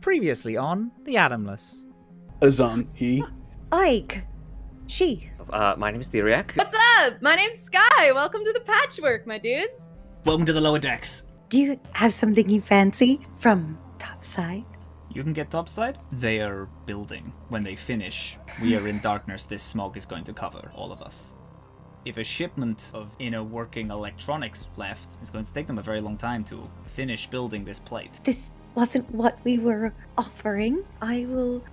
Previously on the Atomless. Azhaam, he. Ike. She. My name is Theriac. What's up? My name's Skye. Welcome to the patchwork, my dudes. Welcome to the lower decks. Do you have something you fancy from topside? You can get topside. They are building. When they finish, we are in darkness. This smog is going to cover all of us. If a shipment of inner working electronics left, it's going to take them a very long time to finish building this plate. This wasn't what we were offering. I will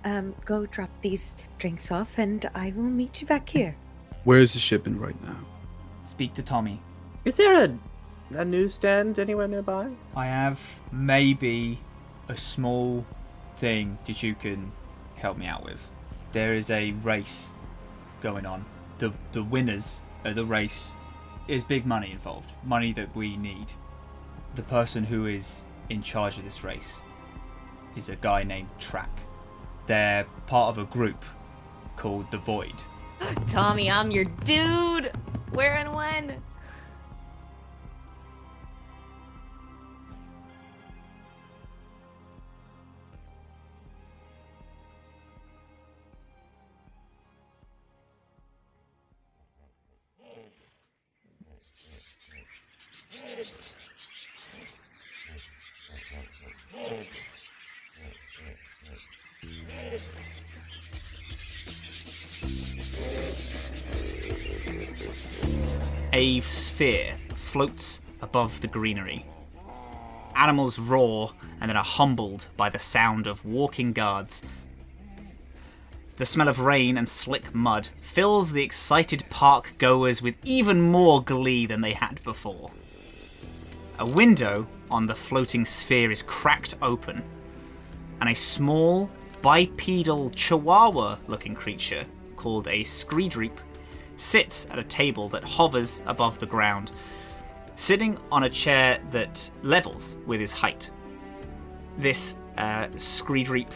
go drop these drinks off and I will meet you back here. Where is the shipment right now? Speak to Tommy. Is there a newsstand anywhere nearby? I have maybe a small thing that you can help me out with. There is a race going on. The winners of the race is big money involved. Money that we need. The person who is in charge of this race is a guy named Track. They're part of a group called The Void. Tommy, I'm your dude. Where and when? A sphere floats above the greenery. Animals roar and then are humbled by the sound of walking guards. The smell of rain and slick mud fills the excited park goers with even more glee than they had before. A window on the floating sphere is cracked open, and a small, bipedal chihuahua-looking creature called a Screedreep sits at a table that hovers above the ground, sitting on a chair that levels with his height. This Screedreep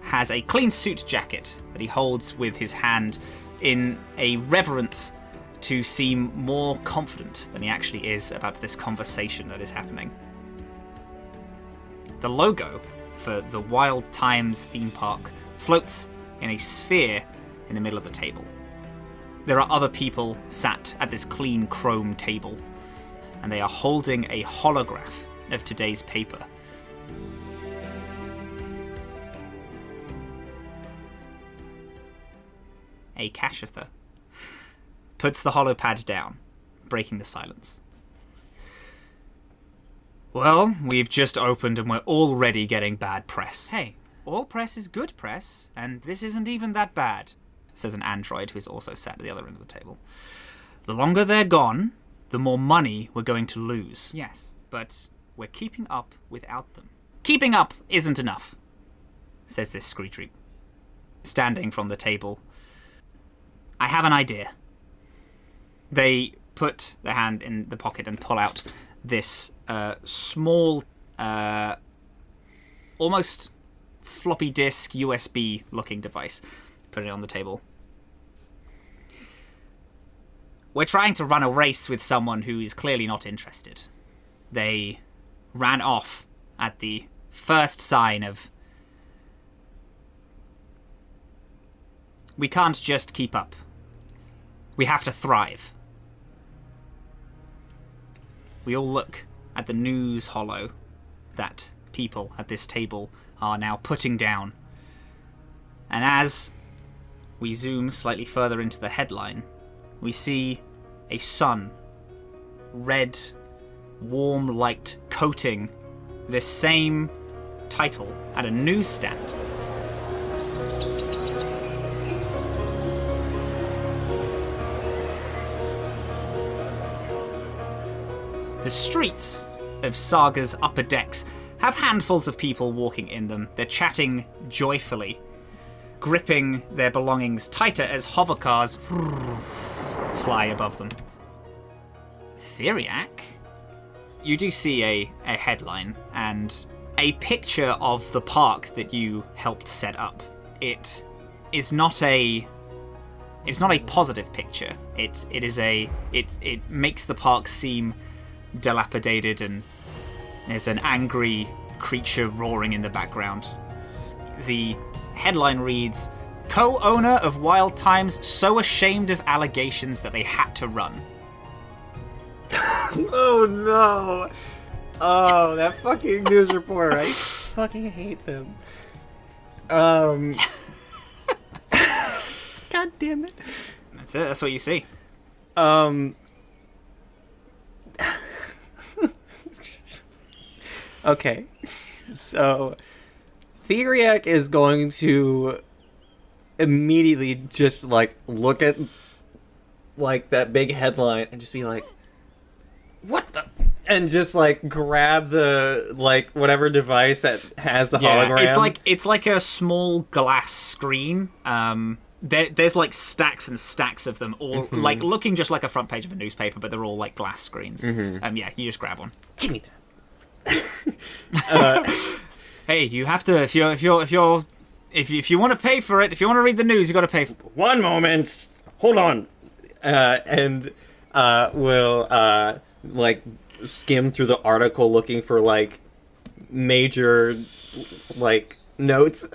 has a clean suit jacket that he holds with his hand in a reverence to seem more confident than he actually is about this conversation that is happening. The logo for the Wild Times theme park floats in a sphere in the middle of the table. There are other people sat at this clean chrome table, and they are holding a holograph of today's paper. A Kashatha puts the holopad down, breaking the silence. Well, we've just opened and we're already getting bad press. Hey, all press is good press, and this isn't even that bad, says an android who's also sat at the other end of the table. The longer they're gone, the more money we're going to lose. Yes, but we're keeping up without them. Keeping up isn't enough, says this Screedreep, standing from the table. I have an idea. They put their hand in the pocket and pull out this small, almost floppy disk USB looking device. Put it on the table. We're trying to run a race with someone who is clearly not interested. They ran off at the first sign of... We can't just keep up. We have to thrive. We all look at the news holo that people at this table are now putting down. And as we zoom slightly further into the headline, we see a sun, red, warm light coating this same title at a newsstand. The streets of Saga's upper decks have handfuls of people walking in them. They're chatting joyfully, gripping their belongings tighter as hovercars fly above them. Theriac? You do see a headline and a picture of the park that you helped set up. It is not a positive picture. It makes the park seem dilapidated, and there's an angry creature roaring in the background. the headline reads, "Co-owner of Wild Times so ashamed of allegations that they had to run." Oh no! Oh, that fucking news report! I fucking hate them. God damn it! That's it. That's what you see. Okay, so Theriac is going to immediately just like look at like that big headline and just be like, "What the?" And just like grab the like whatever device that has the hologram. It's like a small glass screen. There's like stacks and stacks of them, all like looking just like a front page of a newspaper, but they're all like glass screens. Yeah, you just grab one. Give me that. Hey, you have to if you want to pay for it, if you want to read the news, you got to pay for it. One moment. Hold on. And we'll like skim through the article looking for like major like notes.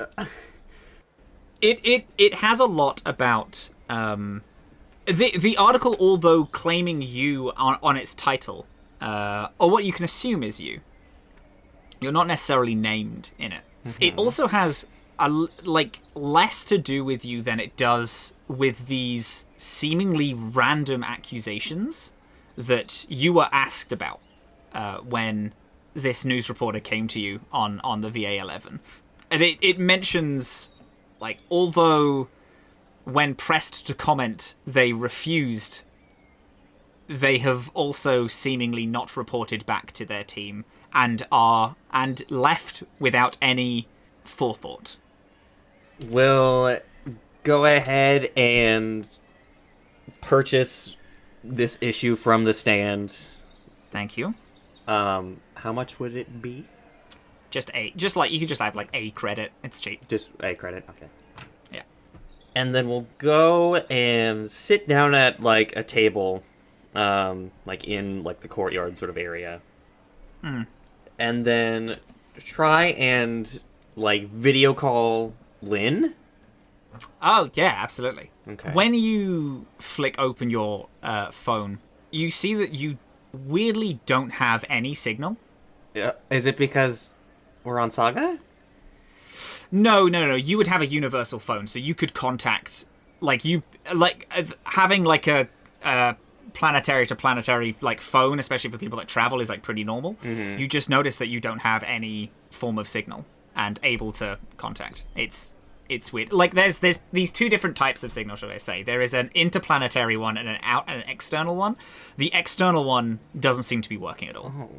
It has a lot about the article, although claiming you on its title, or what you can assume is you. You're not necessarily named in it. It also has less to do with you than it does with these seemingly random accusations that you were asked about when this news reporter came to you on the VA-11. And it mentions, like, although when pressed to comment they refused, they have also seemingly not reported back to their team and left without any forethought. We'll go ahead and purchase this issue from the stand. Thank you. How much would it be? Just you could just have like a credit. It's cheap. Just a credit, okay. Yeah. And then we'll go and sit down at like a table, like in like the courtyard sort of area. And then try and like video call Lynn. Oh yeah, absolutely. Okay. When you flick open your phone, you see that you weirdly don't have any signal. Yeah. Is it because we're on Saga? No. You would have a universal phone, so you could contact having like a planetary to planetary like phone, especially for people that travel, is like pretty normal. You just notice that you don't have any form of signal and able to contact. It's weird. Like there's these two different types of signal, should I say. There is an interplanetary one and an external one. The external one doesn't seem to be working at all. Oh.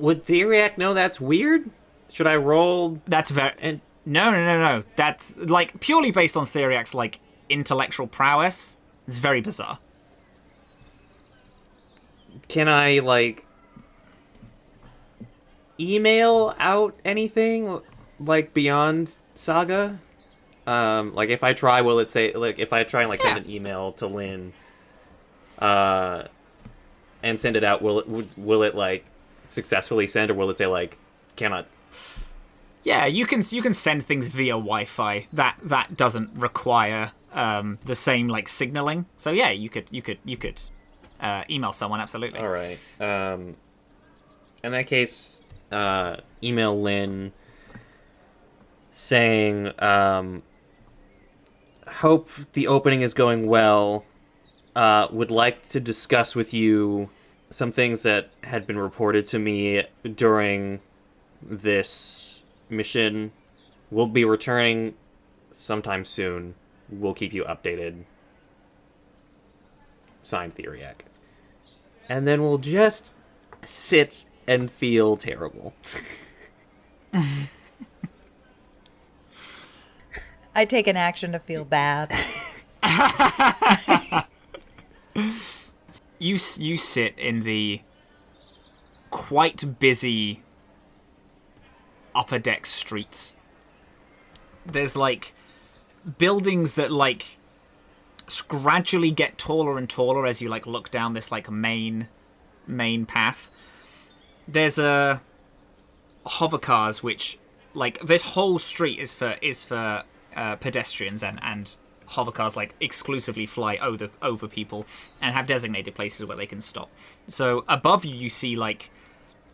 Would Theriac know that's weird? Should I roll? That's very... No. That's like purely based on Theriac's like intellectual prowess. It's very bizarre. Can I like email out anything like beyond Saga? Like if I try, will it say like if I try and like send an email to Lynn, and send it out, will it like successfully send, or will it say like cannot? Yeah, you can send things via Wi-Fi. That doesn't require the same like signaling. So yeah, you could email someone, absolutely. All right. In that case, email Lynn saying, hope the opening is going well. Would like to discuss with you some things that had been reported to me during this mission. We'll be returning sometime soon. We'll keep you updated. Signed, Theriac. And then we'll just sit and feel terrible. I take an action to feel bad. You sit in the quite busy upper deck streets. There's like buildings that like gradually get taller and taller as you like look down this like main path. There's a hover cars which like this whole street is for pedestrians and hovercars like exclusively fly over people and have designated places where they can stop. So above you see like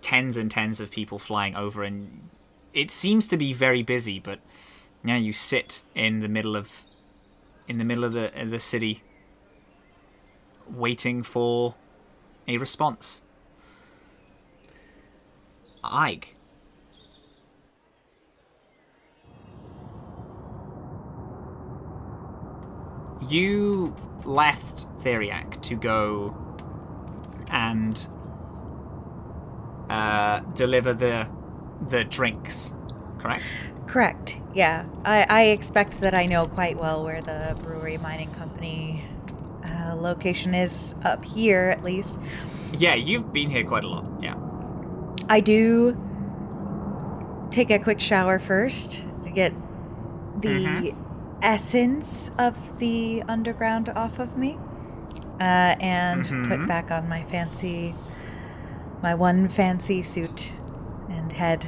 tens and tens of people flying over, and it seems to be very busy. But yeah, you sit in the middle of the city, waiting for a response. Ike. You left Theriac to go and deliver the drinks, correct? Correct. Yeah. I expect that I know quite well where the brewery mining company location is, up here at least. Yeah, you've been here quite a lot. Yeah. I do take a quick shower first to get the essence of the underground off of me, and put back on my one fancy suit and head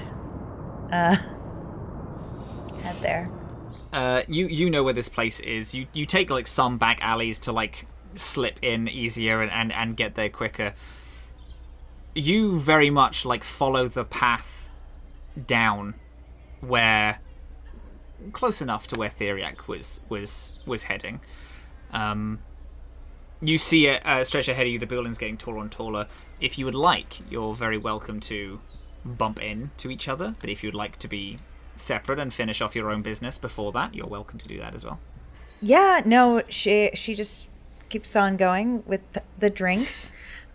there. You know where this place is. You take like some back alleys to like slip in easier and get there quicker. You very much like follow the path down where close enough to where Theriac was heading. You see a stretch ahead of you, the building's getting taller and taller. If you would like, you're very welcome to bump into each other, but if you'd like to be separate and finish off your own business before that, you're welcome to do that as well. Yeah, no, she just keeps on going with the drinks.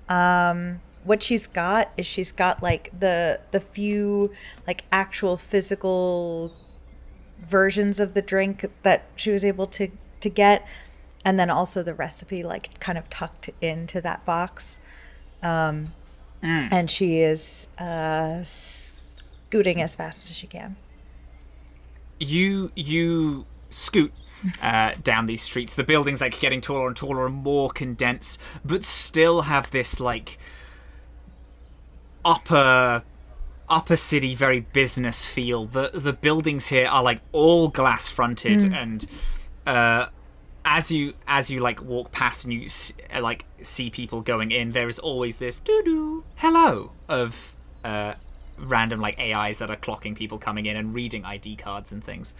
What she's got is like the few like actual physical versions of the drink that she was able to get, and then also the recipe like kind of tucked into that box. And she is scooting as fast as she can. You scoot down these streets. The buildings like getting taller and taller and more condensed, but still have this like upper city, very business feel. The buildings here are like all glass fronted, and as you like walk past and you like see people going in, there is always this doo-doo hello of random like AIs that are clocking people coming in and reading ID cards and things.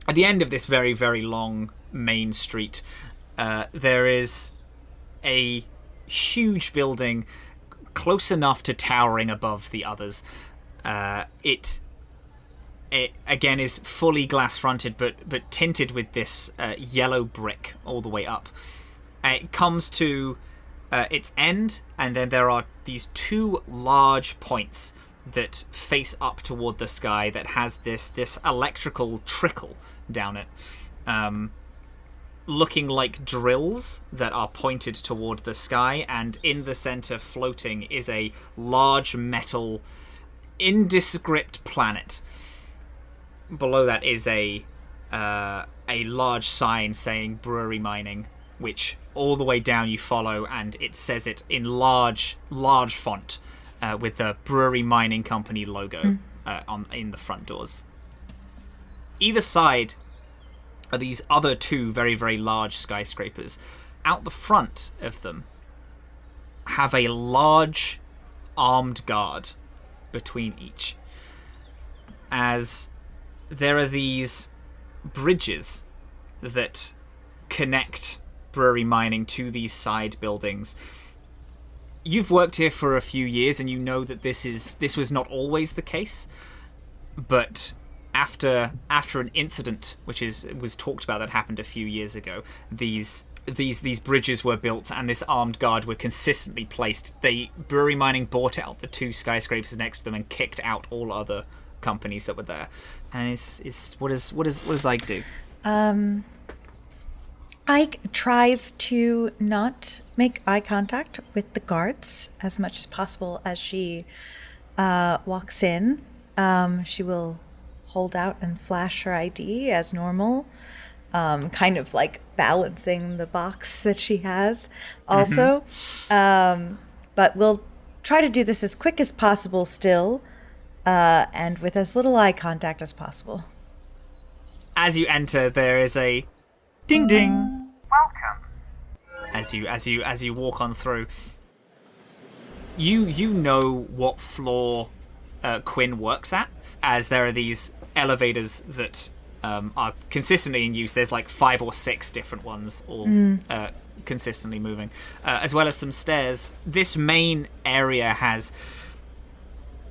At the end of this very, very long main street, there is a huge building close enough to towering above the others. It again is fully glass fronted, but tinted with this yellow brick all the way up. It comes to its end, and then there are these two large points that face up toward the sky that has this electrical trickle down it, looking like drills that are pointed toward the sky, and in the center floating is a large metal indescript planet. Below that is a large sign saying brewery mining, which all the way down you follow, and it says it in large font with the brewery mining company logo in the front doors. Either side are these other two very, very large skyscrapers. Out the front of them have a large armed guard between each, as there are these bridges that connect brewery mining to these side buildings. You've worked here for a few years, and you know that this was not always the case, but after an incident which was talked about that happened a few years ago, these bridges were built and this armed guard were consistently placed. Brewery mining bought out the two skyscrapers next to them and kicked out all other companies that were there. And it's what does Ike do? Ike tries to not make eye contact with the guards as much as possible as she walks in. She will hold out and flash her ID as normal, kind of like balancing the box that she has also. But we'll try to do this as quick as possible still. and with as little eye contact as possible. As you enter, there is a ding ding. Welcome. As you walk on through, you know what floor Quinn works at, as there are these elevators that are consistently in use. There's like 5 or 6 different ones, all consistently moving, as well as some stairs. This main area has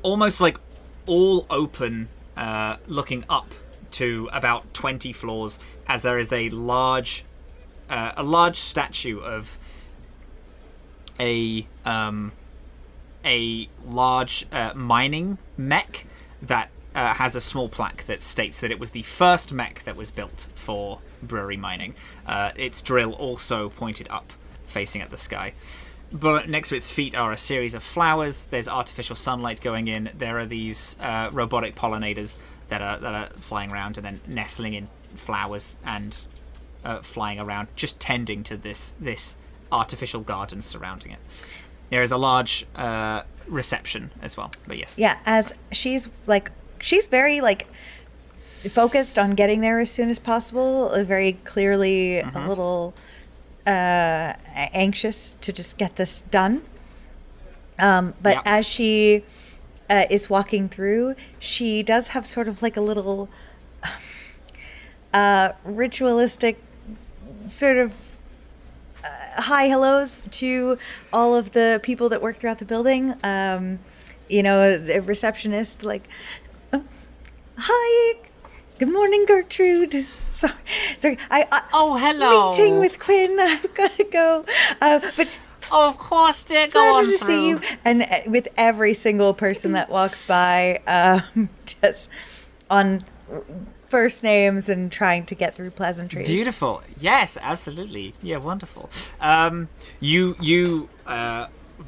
almost like all open, looking up to about 20 floors, as there is a large statue of a large mining mech that has a small plaque that states that it was the first mech that was built for brewery mining. Its drill also pointed up, facing at the sky. But next to its feet are a series of flowers. There's artificial sunlight going in. There are these robotic pollinators that are flying around and then nestling in flowers and flying around, just tending to this artificial garden surrounding it. There is a large reception as well. But yes. Yeah, as she's very like focused on getting there as soon as possible, very clearly a little anxious to just get this done. But as she is walking through, she does have sort of like a little ritualistic sort of hi hellos to all of the people that work throughout the building. The receptionist, like, hi, good morning, Gertrude. Sorry. Oh, hello. Meeting with Quinn. I've got to go. But Oh, of course, they're going pleasure to see you. And with every single person that walks by, just on first names and trying to get through pleasantries. Beautiful. Yes, absolutely. Yeah, wonderful. You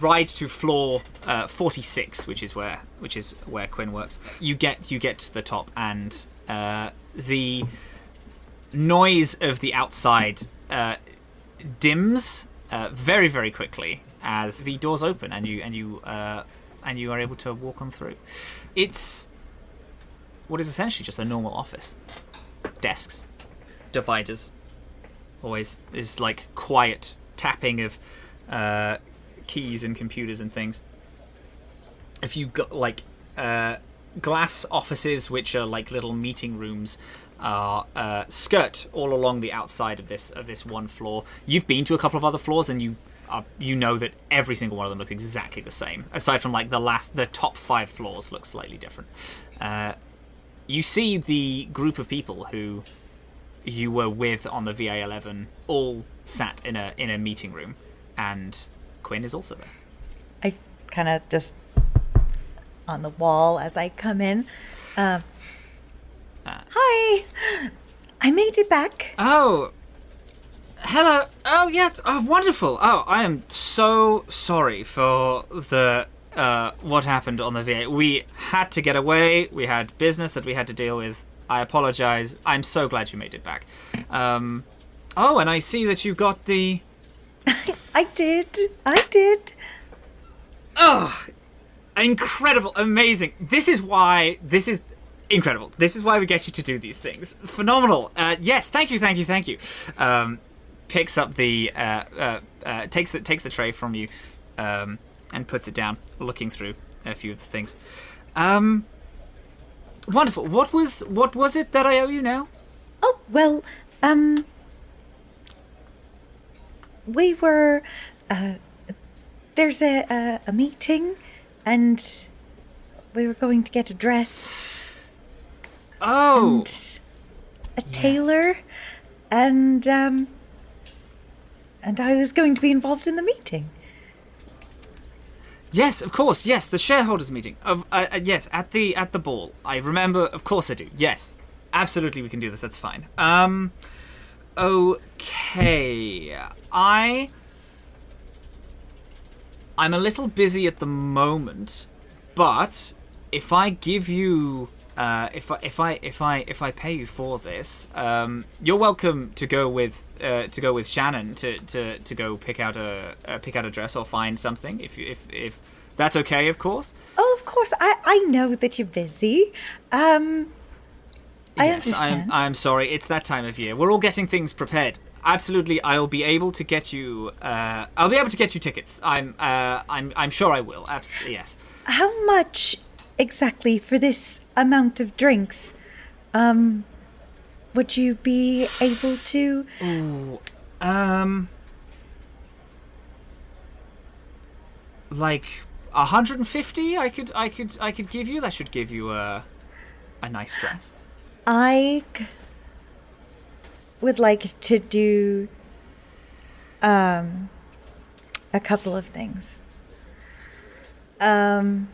ride to floor 46, which is where Quinn works. You get to the top, and the noise of the outside dims very, very quickly as the doors open and you are able to walk on through. It's what is essentially just a normal office. Desks, dividers, always is like quiet tapping of keys and computers and things. If you got like glass offices, which are like little meeting rooms, are skirt all along the outside of this one floor. You've been to a couple of other floors, and you know that every single one of them looks exactly the same, aside from like the top 5 floors look slightly different. You see the group of people who you were with on the VA-11 all sat in a meeting room, and Quinn is also there. I kind of just on the wall as I come in. Hi, I made it back. Oh, hello. Oh, yes. Oh, wonderful. Oh, I am so sorry for the what happened on the VA. We had to get away. We had business that we had to deal with. I apologize. I'm so glad you made it back. Oh, and I see that you got the... I did. Oh, incredible. Amazing. This is incredible. This is why we get you to do these things. Phenomenal. Yes, thank you. Picks up the takes the tray from you, and puts it down, looking through a few of the things. Wonderful. What was it that I owe you now? Oh, well, we were there's a meeting, and we were going to get a dress. Oh, and a tailor, and I was going to be involved in the meeting. Yes, of course. Yes, the shareholders meeting. Yes, at the ball. I remember. Of course, I do. Yes, absolutely. We can do this. That's fine. Okay. I'm a little busy at the moment, but if I give you. If I pay you for this, you're welcome to go with Shannon to go pick out a dress or find something. If That's okay, of course. Oh, of course. I know that you're busy. I Yes, understand. I'm sorry. It's that time of year. We're all getting things prepared. Absolutely, I'll be able to get you. I'll be able to get you tickets. I'm sure I will. Absolutely, yes. How much exactly for this amount of drinks? Would you be able to? Ooh, like 150. I could give you. That should give you a nice dress. I would like to do a couple of things. I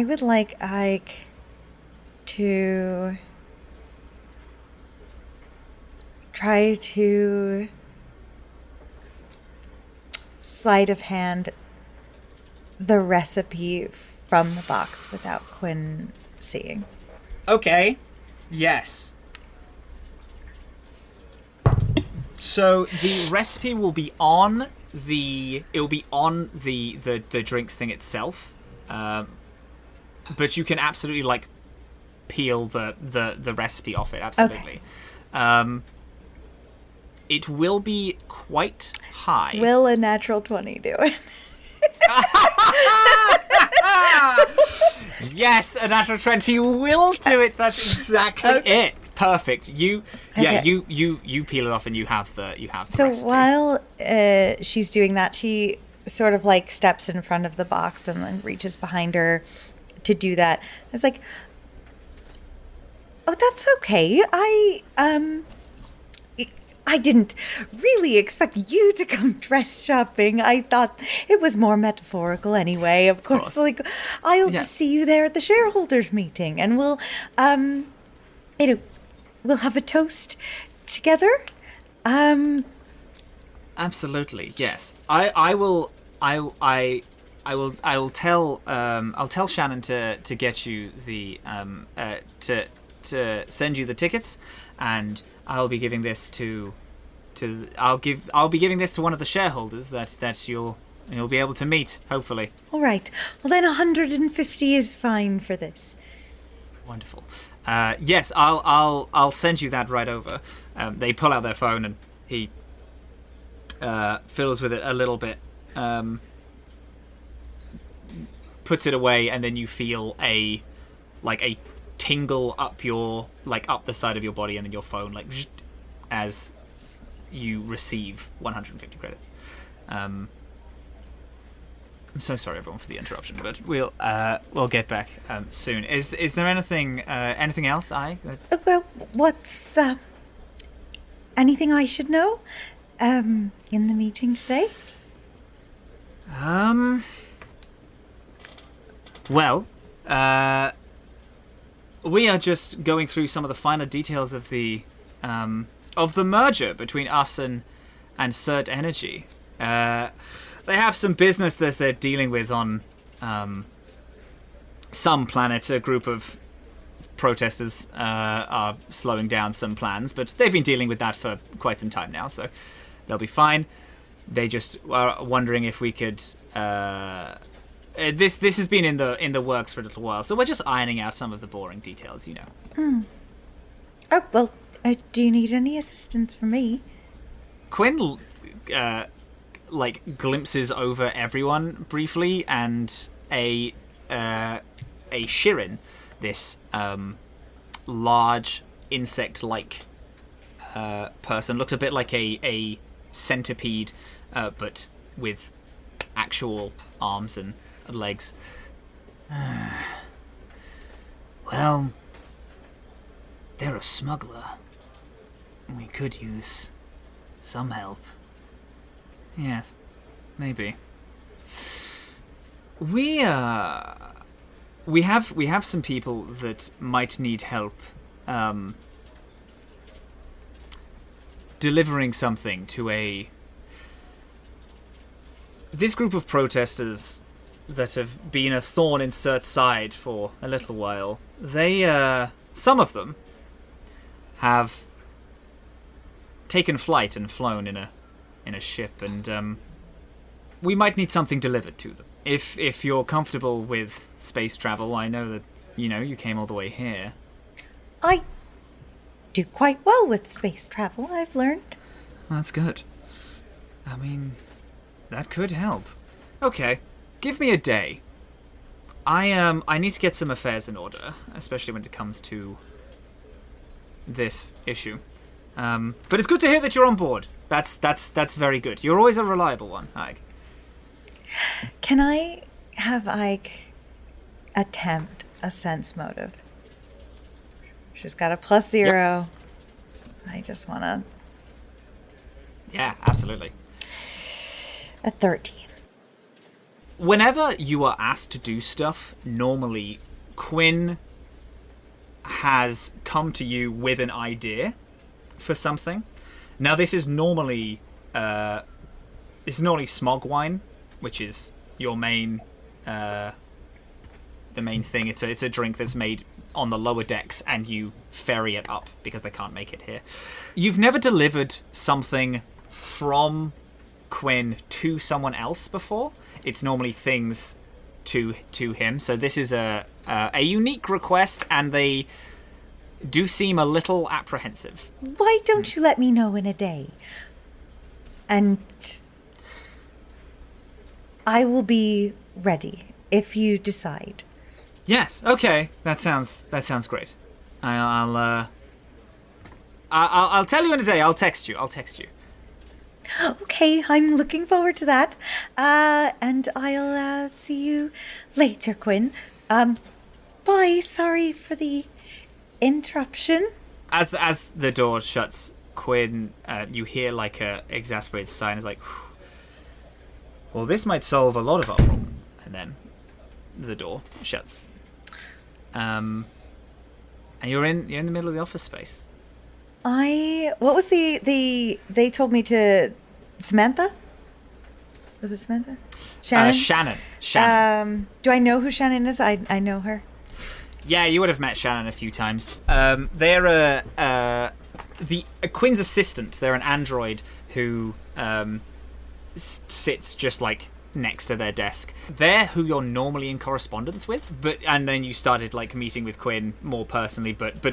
would like Ike to try to sleight of hand the recipe from the box without Quinn seeing. Okay. Yes. So the recipe will be on the drinks thing itself, but you can absolutely like peel the recipe off it. Absolutely. Okay. It will be quite high. Will a natural 20 do it? Yes, a natural 20 will do it. That's exactly it. Perfect. You peel it off and you have the So recipe. while she's doing that, she sort of like steps in front of the box and then reaches behind her to do that. It's like, oh, that's okay. I didn't really expect you to come dress shopping. I thought it was more metaphorical anyway. Of course. Like, I'll just see you there at the shareholders meeting, and we'll have a toast together. Absolutely, yes. I will tell I'll tell Shannon to get you the to send you the tickets, and I'll be giving this to I'll be giving this to one of the shareholders that you'll be able to meet, hopefully. All right. Well, then 150 is fine for this. Wonderful. Yes, I'll send you that right over. They pull out their phone and he fiddles with it a little bit, puts it away, and then you feel a tingle up the side of your body, and then your phone as you receive 150 credits. I'm so sorry everyone for the interruption, but we'll get back soon. Is there anything else Well, what's anything I should know in the meeting today? Well, we are just going through some of the finer details of the merger between us and Cert Energy. They have some business that they're dealing with on some planet. A group of protesters are slowing down some plans, but they've been dealing with that for quite some time now, so they'll be fine. They just are wondering if we could. This has been in the works for a little while, so we're just ironing out some of the boring details, you know. Oh, well, do you need any assistance from me? Quinn, glimpses over everyone briefly, and a Shirin, this large insect-like person, looks a bit like a centipede, but with actual arms and legs. Well, they're a smuggler. We could use some help. Yes, maybe. We have some people that might need help delivering something to this group of protesters that have been a thorn in Cert's side for a little while. They, some of them, have taken flight and flown in a ship, and we might need something delivered to them. If you're comfortable with space travel, I know that, you came all the way here. I do quite well with space travel, I've learned. That's good. I mean, that could help. Okay, give me a day. I need to get some affairs in order, especially when it comes to this issue. But it's good to hear that you're on board. That's very good. You're always a reliable one, Ike. Can I have Ike attempt a sense motive? She's got a +0. Yep. I just want to... Yeah, absolutely. A 13. Whenever you are asked to do stuff, normally Quinn has come to you with an idea for something. Now, this is normally smog wine, which is your main the main thing. It's a drink that's made on the lower decks, and you ferry it up because they can't make it here. You've never delivered something from Quinn to someone else before. It's normally things to him. So this is a unique request, and they do seem a little apprehensive. Why don't you let me know in a day? And I will be ready if you decide. Yes. Okay. That sounds great. I'll tell you in a day. I'll text you. Okay, I'm looking forward to that. And I'll see you later, Quinn. Bye. Sorry for the interruption. As the door shuts, Quinn, you hear like a exasperated sigh, and is like, well, this might solve a lot of our problem. And then the door shuts. And you're in the middle of the office space. What was they told me to Samantha? Was it Samantha? Shannon? Shannon. Do I know who Shannon is? I know her. Yeah, you would have met Shannon a few times. They're Quinn's assistant. They're an android who sits just like next to their desk. They're who you're normally in correspondence with, and then you started like meeting with Quinn more personally. But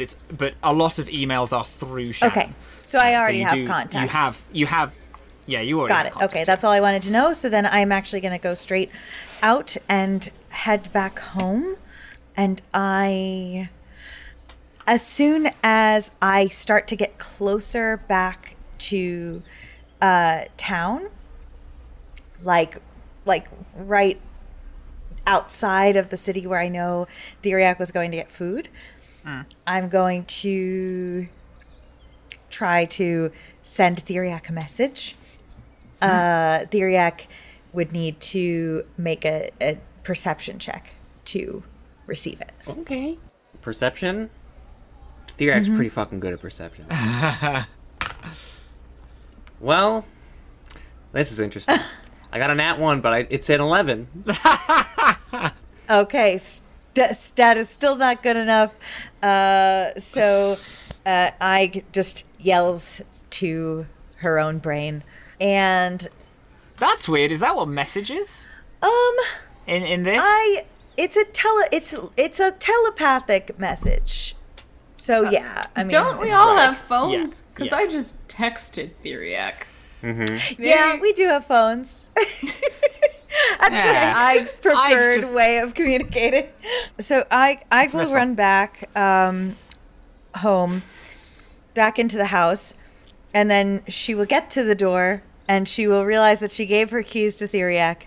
a lot of emails are through Shannon. Okay, so I already have contact. You have. Yeah, you already got have it. contact. Okay, that's all I wanted to know. So then I'm actually going to go straight out and head back home. And as soon as I start to get closer back to town, like right outside of the city where I know Theriac was going to get food, I'm going to try to send Theriac a message. Theriac would need to make a perception check to receive it. Okay. Perception? Theriac's pretty fucking good at perception. Well, this is interesting. I got a nat 1, but it's an 11. Okay, stat is still not good enough. So I just yells to her own brain, and That's weird. Is that what message is? In this? It's a telepathic message. So yeah, I mean, don't we it's all like- have phones? Because Yeah. I just texted Theriac. Yeah, we do have phones. That's just Ike's preferred way of communicating. So I will run back home, back into the house, and then she will get to the door, and she will realize that she gave her keys to Theriac,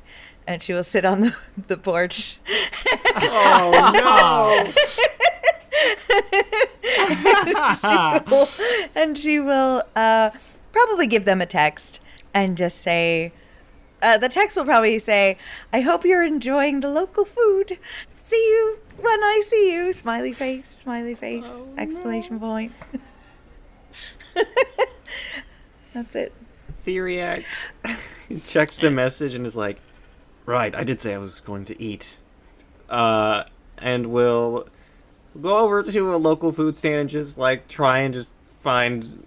and she will sit on the porch. Oh, no! and she will probably give them a text and just say, the text will probably say, I hope you're enjoying the local food. See you when I see you. Smiley face, exclamation point. That's it. Theriac checks the message and is like, right, I did say I was going to eat. And we'll go over to a local food stand and just like try and just find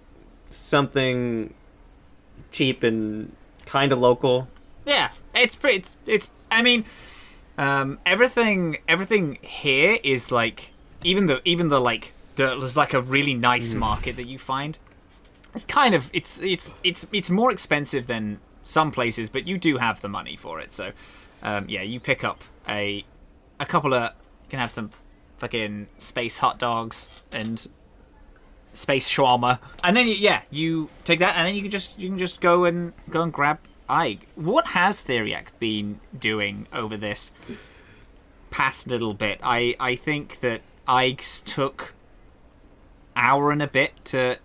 something cheap and kind of local. Yeah. it's pretty. It's. I mean, everything here is like even the like there's like a really nice market that you find. It's kind of it's more expensive than some places, but you do have the money for it. So, yeah, you pick up a couple of. You can have some fucking space hot dogs and space shawarma, and then you take that, and then you can just go and grab Ike. What has Theriac been doing over this past little bit? I think that Ike's took hour and a bit to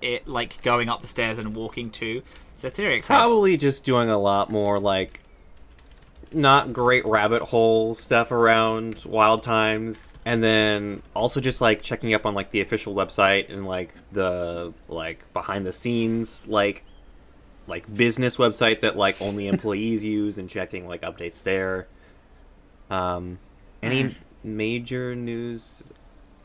it like going up the stairs and walking too. So Theriac's probably just doing a lot more like not great rabbit hole stuff around Wild Times, and then also just like checking up on like the official website and like the like behind the scenes like business website that like only employees use, and checking like updates there. Any major news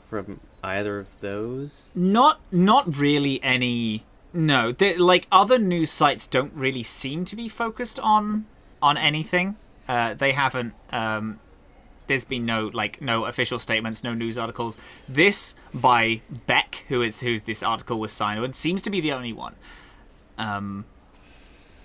from either of those? Not really any. No, like other news sites don't really seem to be focused on anything. They haven't. There's been no official statements, no news articles. This by Beck, who's this article was signed with, seems to be the only one.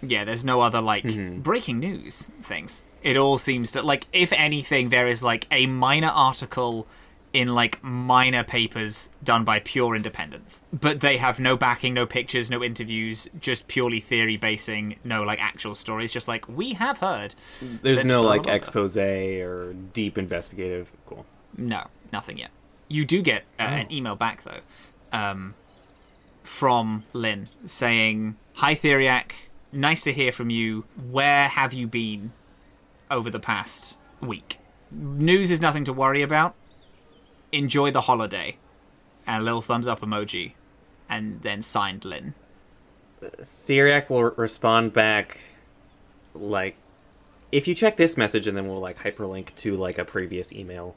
Yeah, there's no other like breaking news things. It all seems to like, if anything, there is like a minor article in like minor papers done by pure independents, but they have no backing, no pictures, no interviews, just purely theory basing, no like actual stories, just like we have heard. There's no like expose or deep investigative. Cool. No, nothing yet. You do get an email back though, from Lynn saying, "Hi Theriac, nice to hear from you. Where have you been over the past week? News is nothing to worry about. Enjoy the holiday," and a little thumbs up emoji, and then signed Lynn. Theriac will respond back like, if you check this message, and then we'll like hyperlink to like a previous email.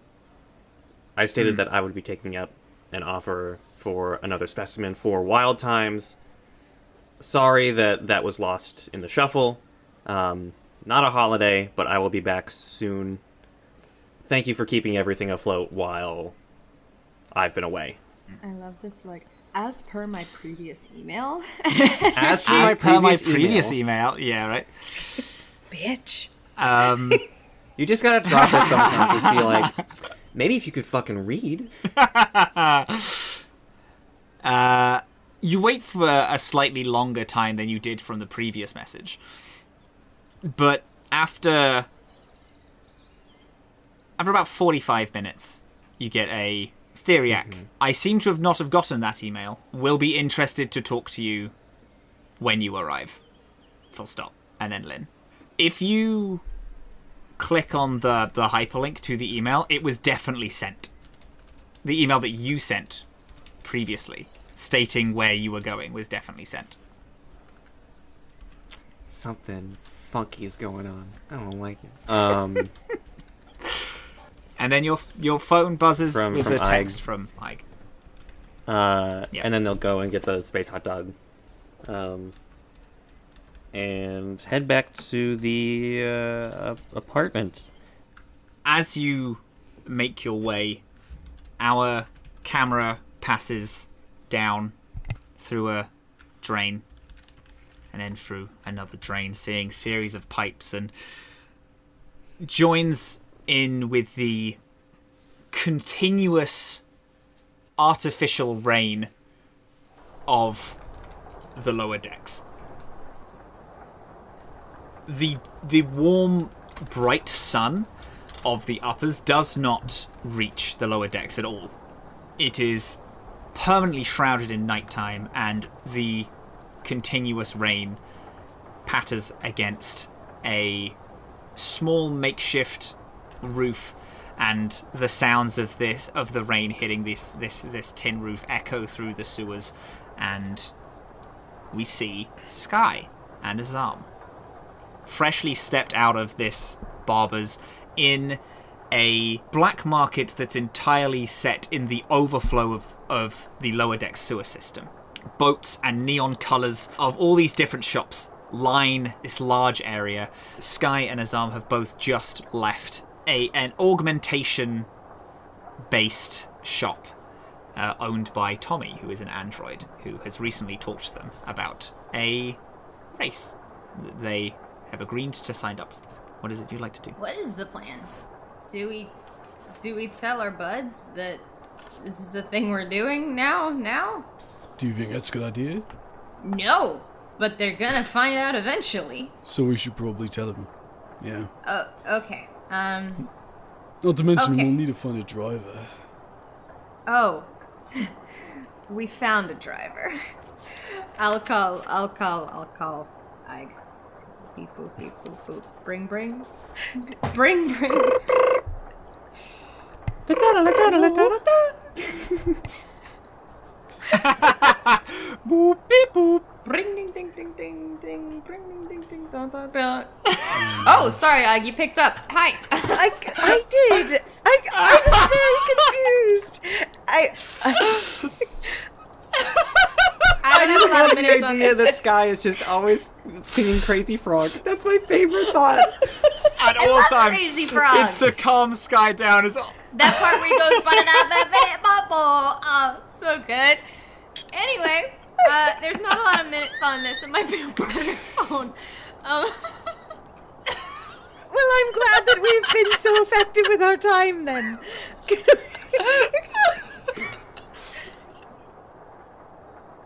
I stated that I would be taking up an offer for another specimen for Wild Times. Sorry that was lost in the shuffle. Not a holiday, but I will be back soon. Thank you for keeping everything afloat while I've been away. I love this, like, as per my previous email. As per my previous email. Yeah, right? Bitch. You just gotta drop it sometimes. Just be like, maybe if you could fucking read. You wait for a slightly longer time than you did from the previous message. But after about 45 minutes, you get a Theriac. I seem to have not have gotten that email. Will be interested to talk to you when you arrive. Full stop. And then Lynn. If you click on the hyperlink to the email, it was definitely sent. The email that you sent previously, stating where you were going, was definitely sent. Something funky is going on. I don't like it. And then your phone buzzes with a text Ig. from Ike. And then they'll go and get the space hot dog. And head back to the apartment. As you make your way, our camera passes down through a drain and then through another drain, seeing series of pipes, and joins in with the continuous artificial rain of the lower decks. The warm, bright sun of the uppers does not reach the lower decks at all. It is permanently shrouded in nighttime, and the continuous rain patters against a small makeshift roof, and the sounds of the rain hitting this tin roof echo through the sewers, and we see Skye and Azhaam freshly stepped out of this barber's in a black market that's entirely set in the overflow of the lower deck sewer system. Boats and neon colours of all these different shops line this large area. Skye and Azhaam have both just left an augmentation-based shop owned by Tommy, who is an android, who has recently talked to them about a race they have agreed to sign up. What is it you'd like to do? What is the plan? Do we tell our buds that this is a thing we're doing now? Do you think that's a good idea? No, but they're gonna find out eventually. So we should probably tell them. Yeah. Okay. Not to mention, Okay. we'll need to find a driver. Oh. We found a driver. I'll call Ig. Beep boop beep boop boop. Bring. Bring. Boop beep boop. Bring ding ding ding ding ding. Bring ding ding ding da da da. Oh, sorry, Ig, you picked up. Hi. I did. I was very confused. I don't have The minutes on idea this. that Skye is just always singing Crazy Frog. That's my favorite thought. At all love times, Crazy Frog. it's to calm Skye down. Is That part where he goes, "Ba-da-da-ba-ba-ba-ba." Oh, so good. Anyway, there's not a lot of minutes on this. It might be a burner phone. Well, I'm glad that we've been so effective with our time then.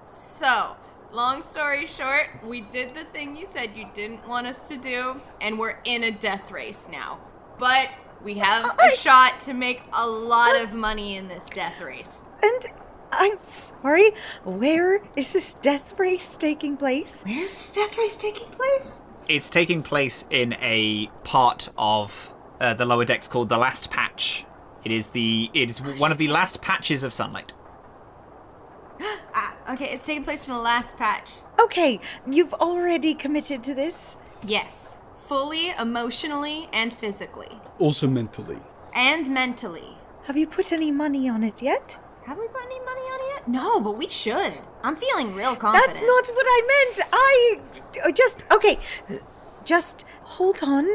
So, long story short, we did the thing you said you didn't want us to do, and we're in a death race now. But we have a shot to make a lot of money in this death race. And I'm sorry, where is this death race taking place? Where's this death race taking place? It's taking place in a part of the lower decks called the Last Patch. It is one of the last patches of sunlight. Okay, it's taking place in the last patch. Okay, you've already committed to this? Yes, fully, emotionally, and physically. Also mentally. And mentally. Have you put any money on it yet? Have we put any money on it yet? No, but we should. I'm feeling real confident. That's not what I meant. Just hold on.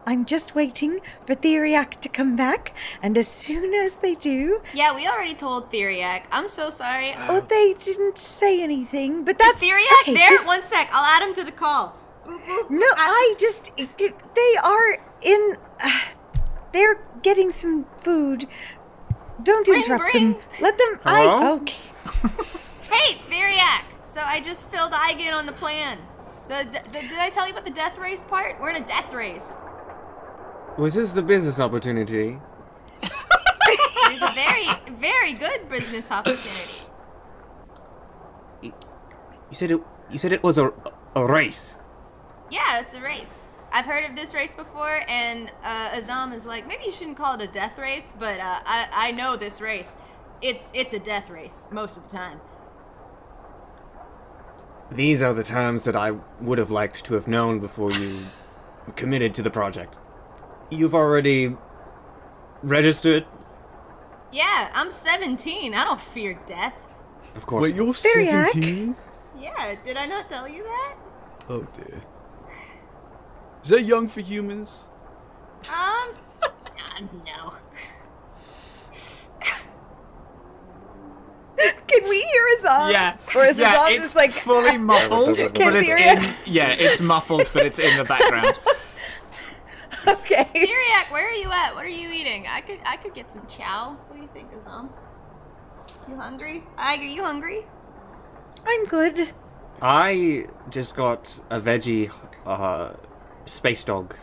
I'm just waiting for Theriac to come back, and as soon as they do... Yeah, we already told Theriac. I'm so sorry. Oh, they didn't say anything, but that's... Is Theriac okay, there? this- One sec, I'll add him to the call. Boop, boop. No, they are in... they're getting some food. Don't interrupt them. Let them... Hello? Okay. Hey, Theriac! So I just filled Ig in on the plan. Did I tell you about the death race part? We're in a death race. Was this the business opportunity? It's a very, very good business opportunity. You said it was a race. Yeah, it's a race. I've heard of this race before, and Azhaam is like, maybe you shouldn't call it a death race, but I know this race. It's a death race most of the time. These are the terms that I would have liked to have known before you committed to the project. You've already registered? Yeah, I'm 17. I don't fear death. Of course. Wait, you're Theriac? 17? Yeah, did I not tell you that? Oh dear. Is that young for humans? No. Can we hear Azhaam? Yeah, Or is yeah, Azhaam it's just like... fully muffled, Can but it's Theriac- it's muffled, but it's in the background. Okay. Theriac, where are you at? What are you eating? I could get some chow. What do you think, Azhaam? You hungry? Ig, are you hungry? I'm good. I just got a veggie space dog.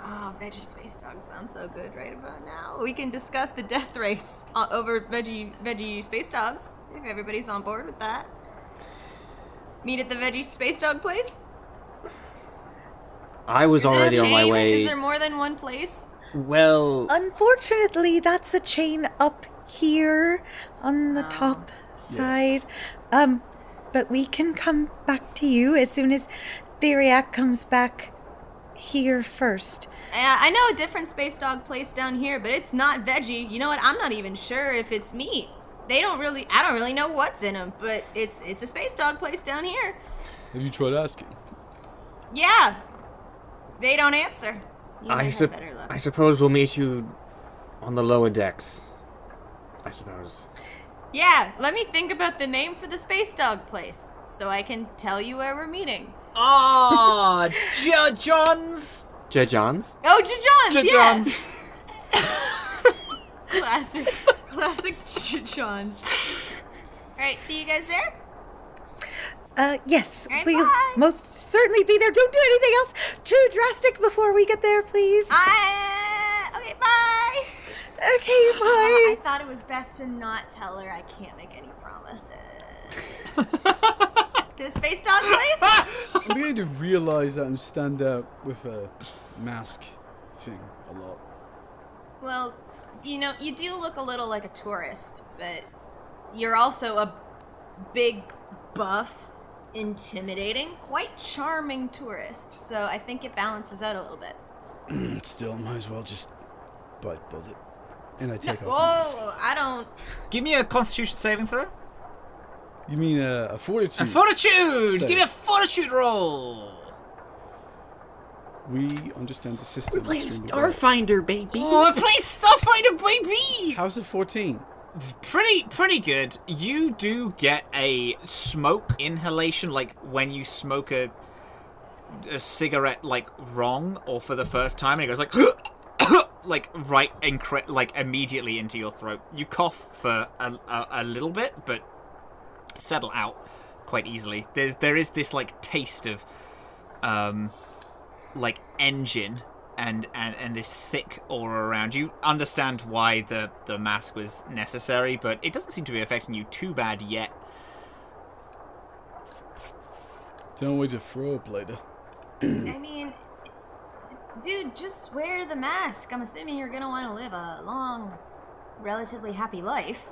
Oh, veggie space dog sounds so good right about now. We can discuss the death race over veggie space dogs if everybody's on board with that. Meet at the veggie space dog place. I was Is it a already on my chain? way. Is there more than one place? Well, Unfortunately, that's a chain up here on the top side. But we can come back to you as soon as Theriac comes back here first. I know a different space dog place down here, but it's not veggie. You know what? I'm not even sure if it's meat. I don't really know what's in them, but it's a space dog place down here. Have you tried asking? Yeah. They don't answer. You might have better luck. I suppose we'll meet you on the lower decks. I suppose. Yeah, let me think about the name for the space dog place, so I can tell you where we're meeting. Ah, John's. John's? Oh, John's, John's. Classic John's. Alright, see you guys there? Yes, Alright, we'll bye. most certainly be there. Don't do anything else too drastic before we get there, please. Okay, bye! Okay, bye. I thought it was best to not tell her I can't make any promises. To the space dog place? I'm beginning to realize that I'm stand out with a mask thing a lot. Well, you do look a little like a tourist, but you're also a big, buff, intimidating, quite charming tourist. So I think it balances out a little bit. Still, might as well just bite bullet. And I take Whoa, off the mask. I don't... Give me a Constitution saving throw. You mean a fortitude? A fortitude! Save. Give me a fortitude roll! We understand the system. We're playing extremely well. Starfinder, baby. Oh, I play Starfinder, baby! How's it 14? Pretty good. You do get a smoke inhalation, like when you smoke a cigarette, like wrong or for the first time, and it goes like, like right like immediately into your throat. You cough for a little bit, but settle out quite easily. There is this like taste of like engine and this thick aura around. You understand why the mask was necessary, but it doesn't seem to be affecting you too bad yet. Don't wait to throw up later. I mean, dude, just wear the mask. I'm assuming you're gonna want to live a long, relatively happy life.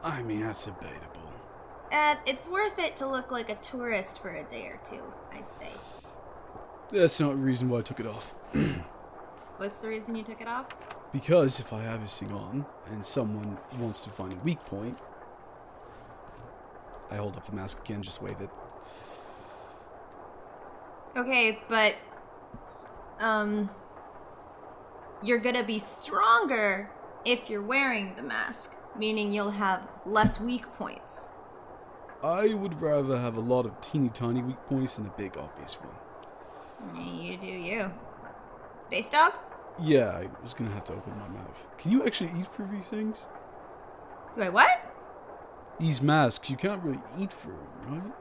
I mean, that's debatable. It's worth it to look like a tourist for a day or two, I'd say. That's not the reason why I took it off. What's the reason you took it off? Because if I have this thing on, and someone wants to find a weak point, I hold up the mask again, just wave it. Okay, but, you're gonna be stronger if you're wearing the mask, meaning you'll have less weak points. I would rather have a lot of teeny tiny weak points than a big obvious one. You do you. Space dog? Yeah, I was gonna have to open my mouth. Can you actually eat through these things? Do I what? These masks, you can't really eat through them, right?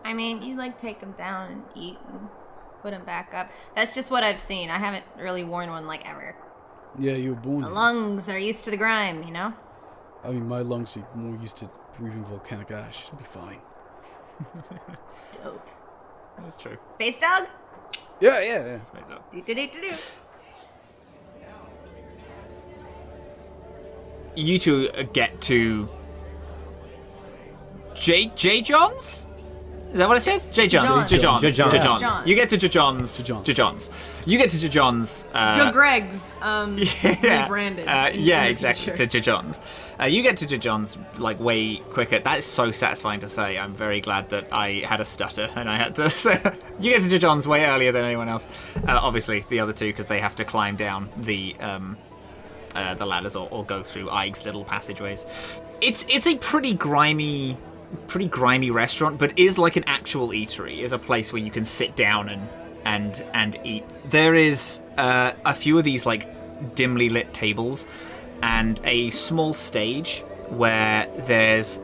I mean, you like take them down and eat and put them back up. That's just what I've seen. I haven't really worn one like ever. Yeah, you were born My here. lungs are used to the grime, you know? I mean, my lungs are more used to breathing volcanic ash. It'll be fine. Dope. That's true. Space dog? Yeah. Do. You two get to J John's? Is that what it says? J John's. J. J John's. John's. You get to J John's. J. John's. You get to J John's. Go Greg's. Rebranded. Yeah, in the exactly. future. To J John's. You get to J John's like way quicker. That is so satisfying to say. I'm very glad that I had a stutter and I had to say. You get to J John's way earlier than anyone else. Obviously, the other two because they have to climb down the ladders or go through Ike's little passageways. It's a pretty grimy restaurant, but is like an actual eatery. Is a place where you can sit down and eat. There is a few of these like dimly lit tables and a small stage where there's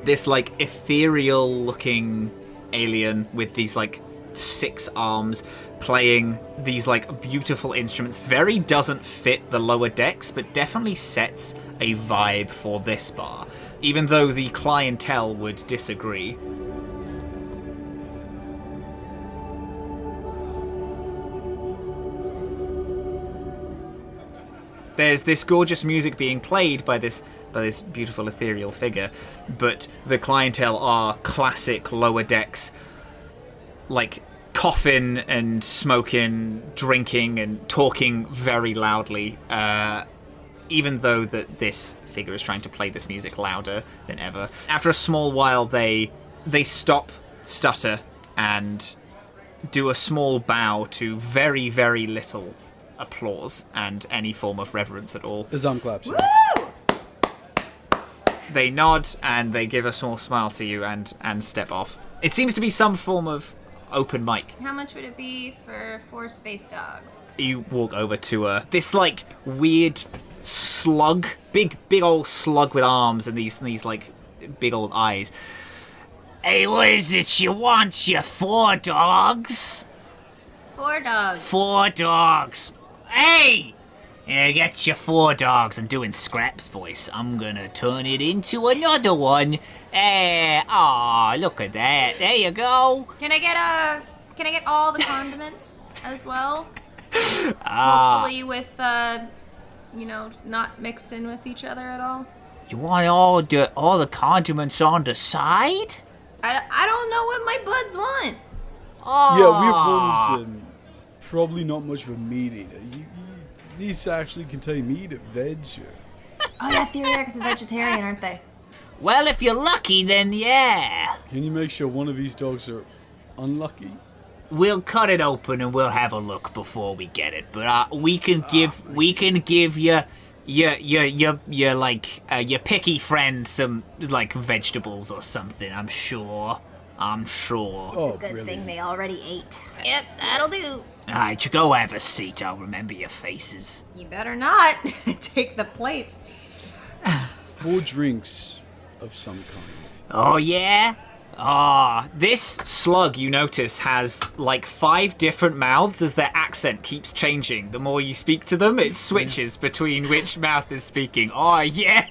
this like ethereal looking alien with these like 6 arms playing these like beautiful instruments. Very doesn't fit the lower decks, but definitely sets a vibe for this bar, even though the clientele would disagree. There's this gorgeous music being played by this beautiful ethereal figure, but the clientele are classic lower decks, like coughing and smoking, drinking and talking very loudly, even though that this figure is trying to play this music louder than ever. After a small while, they stop stutter and do a small bow to very, very little applause and any form of reverence at all. Azhaam claps. Woo! They nod and they give a small smile to you and step off. It seems to be some form of open mic. How much would it be for 4 space dogs? You walk over to this like weird slug, big old slug with arms and these like big old eyes. Hey, what is it you want, you 4 dogs? 4 dogs. 4 dogs. Hey! Yeah, get your 4 dogs. I'm doing Scrap's voice. I'm gonna turn it into another one. Hey, aw, look at that. There you go. Can I get all the condiments as well? Hopefully with not mixed in with each other at all. You want all the condiments on the side? I don't know what my buds want. Oh. Yeah, weird ones. Probably not much of a meat eater. These actually contain meat and veg. Oh yeah, Theriac's a vegetarian, aren't they? Well, if you're lucky, then yeah. Can you make sure one of these dogs are unlucky? We'll cut it open and we'll have a look before we get it. But we can give your picky friend some like vegetables or something. I'm sure. It's a good thing they already ate. Yep, that'll do. Alright, you go have a seat. I'll remember your faces. You better not take the plates. 4 drinks of some kind. Oh, yeah? This slug, you notice, has like 5 different mouths as their accent keeps changing. The more you speak to them, it switches between which mouth is speaking. Oh, yeah?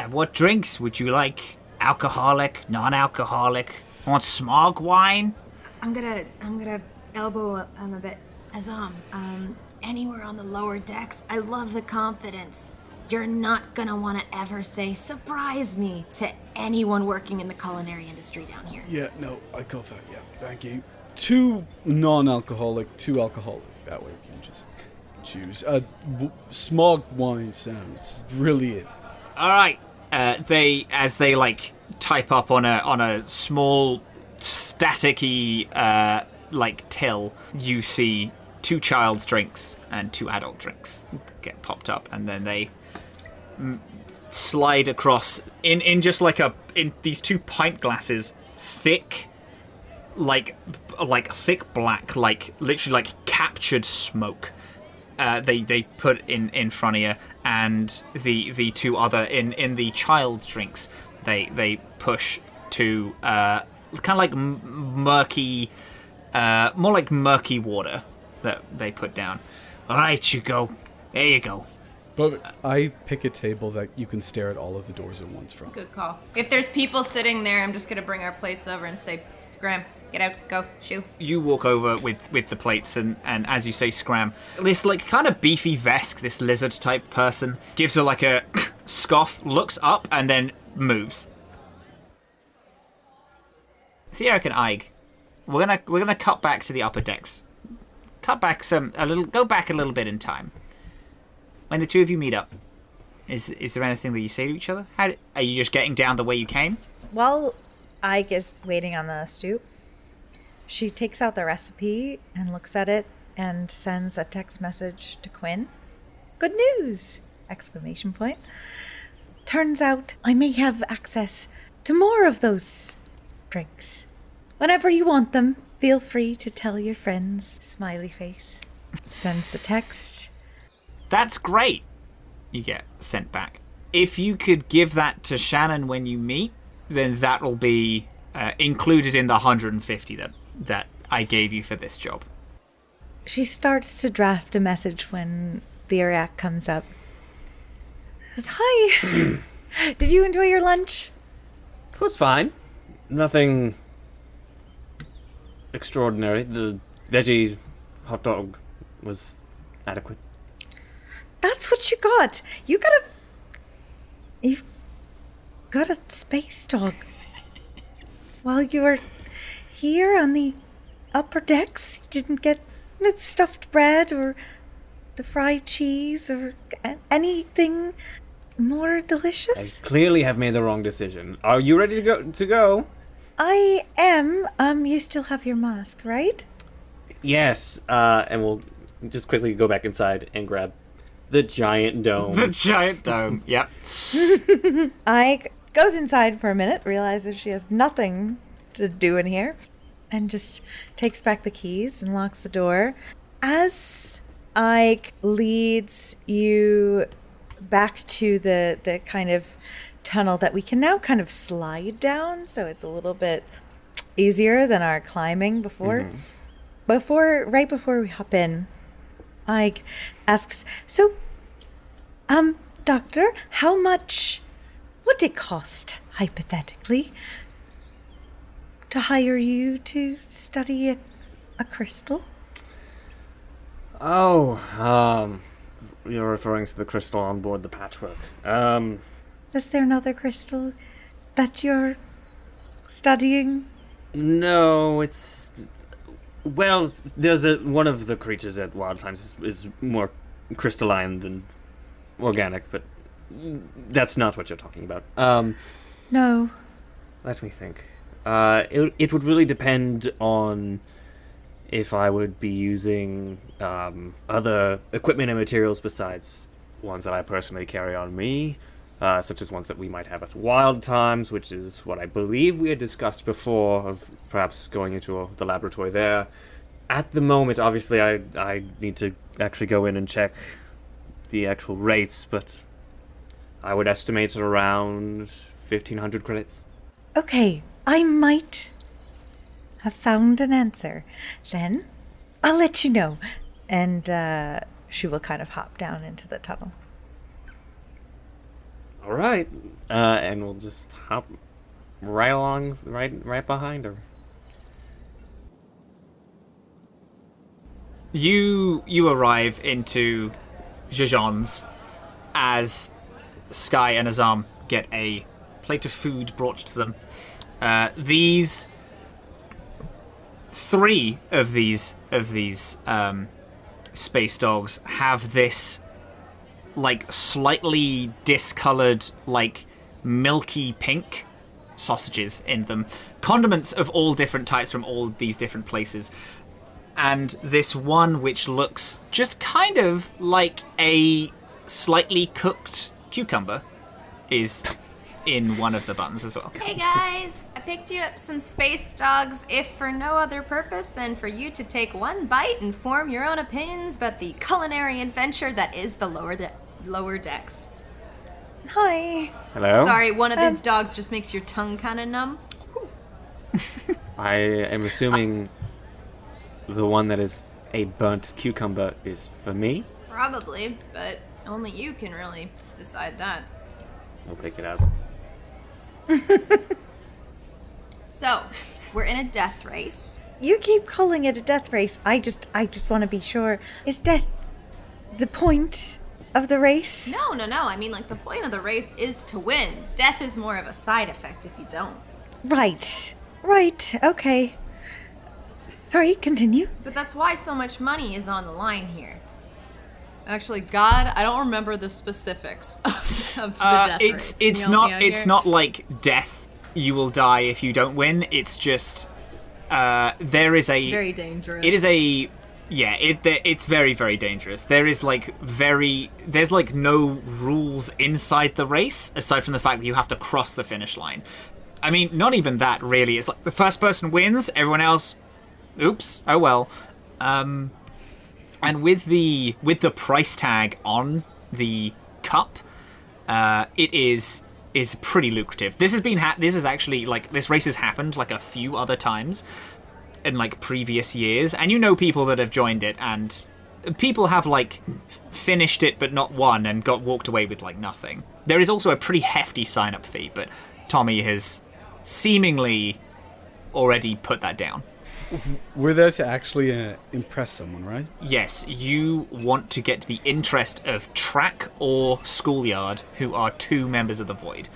What drinks would you like? Alcoholic, non-alcoholic? Want smog wine? I'm gonna elbow him a bit. Azhaam, anywhere on the lower decks, I love the confidence. You're not gonna want to ever say, surprise me, to anyone working in the culinary industry down here. Yeah, no, I cough out. Yeah, thank you. 2 non-alcoholic, 2 alcoholic. That way we can just choose. Smog wine sounds brilliant. All right. As they like type up on a small staticky like till, you see 2 child's drinks and 2 adult drinks get popped up, and then they slide across in just like in these 2 pint glasses, thick, like thick black, like literally like captured smoke. They put in front of you, and the 2 other in the child's drinks they push to kind of like murky, more like murky water that they put down. All right, you go. There you go. But I pick a table that you can stare at all of the doors at once from. Good call. If there's people sitting there, I'm just gonna bring our plates over and say, Scram, get out, go, shoo. You walk over with the plates, and as you say, Scram, this like kind of beefy Vesk, this lizard type person, gives her like a scoff, looks up, and then moves. Theriac and Ige, we're gonna cut back to the upper decks. Go back a little bit in time. When the 2 of you meet up, is there anything that you say to each other? Are you just getting down the way you came? While Ige is waiting on the stoop, she takes out the recipe and looks at it and sends a text message to Quinn. Good news! Exclamation point. Turns out I may have access to more of those drinks. Whenever you want them, feel free to tell your friends. Smiley face. Sends the text. That's great. You get sent back. If you could give that to Shannon when you meet, then that'll be included in the 150 that I gave you for this job. She starts to draft a message when Theriac comes up. Says, hi. Did you enjoy your lunch? It was fine. Nothing extraordinary. The veggie hot dog was adequate. That's what you got. You've got a space dog. While you were here on the upper decks, you didn't get no stuffed bread or the fried cheese or anything more delicious? I clearly have made the wrong decision. Are you ready to go? I am. You still have your mask, right? Yes, and we'll just quickly go back inside and grab the giant dome. The giant dome, yep. Ike goes inside for a minute, realizes she has nothing to do in here, and just takes back the keys and locks the door. As Ike leads you back to the kind of tunnel that we can now kind of slide down, so it's a little bit easier than our climbing before. Right before we hop in, Ike asks, so, Doctor, how much would it cost, hypothetically, to hire you to study a crystal? Oh, you're referring to the crystal on board the Patchwork. Is there another crystal that you're studying? No, it's... Well, there's one of the creatures at Wild Times is more crystalline than organic, but that's not what you're talking about. No. Let me think. It would really depend on if I would be using other equipment and materials besides ones that I personally carry on me, such as ones that we might have at Wild Times, which is what I believe we had discussed before, of perhaps going into the laboratory there. At the moment, obviously, I need to actually go in and check the actual rates, but I would estimate it around 1,500 credits. Okay, I might have found an answer. Then I'll let you know. And she will kind of hop down into the tunnel. All right, and we'll just hop right along, right behind her. You arrive into Jajon's as Skye and Azhaam get a plate of food brought to them. These three of these space dogs have this like slightly discolored, like milky pink sausages in them. Condiments of all different types from all these different places. And this one which looks just kind of like a slightly cooked cucumber is in one of the buns as well. Hey guys, I picked you up some space dogs, if for no other purpose than for you to take one bite and form your own opinions about the culinary adventure that is the lower decks. Hi. Hello? Sorry, one of these dogs just makes your tongue kind of numb. I am assuming the one that is a burnt cucumber is for me. Probably, but only you can really decide that. I'll pick it up. So, we're in a death race. You keep calling it a death race. I just want to be sure. Is death the point of the race? No. I mean, like, the point of the race is to win. Death is more of a side effect if you don't. Right. Okay. Sorry, continue. But that's why so much money is on the line here. Actually, God, I don't remember the specifics of the death race. It's not like death. You will die if you don't win. It's just there is a very dangerous. It is a it's very, very dangerous. There's like no rules inside the race aside from the fact that you have to cross the finish line. I mean, not even that really. It's like the first person wins, everyone else, oops, oh well. And with the price tag on the cup, it is pretty lucrative. This race has happened like a few other times in like previous years, and you know people that have joined it, and people have like finished it but not won and got walked away with like nothing. There is also a pretty hefty sign-up fee, but Tommy has seemingly already put that down. We're there to actually impress someone, right? Yes, you want to get the interest of Track or Schoolyard, who are two members of the Void,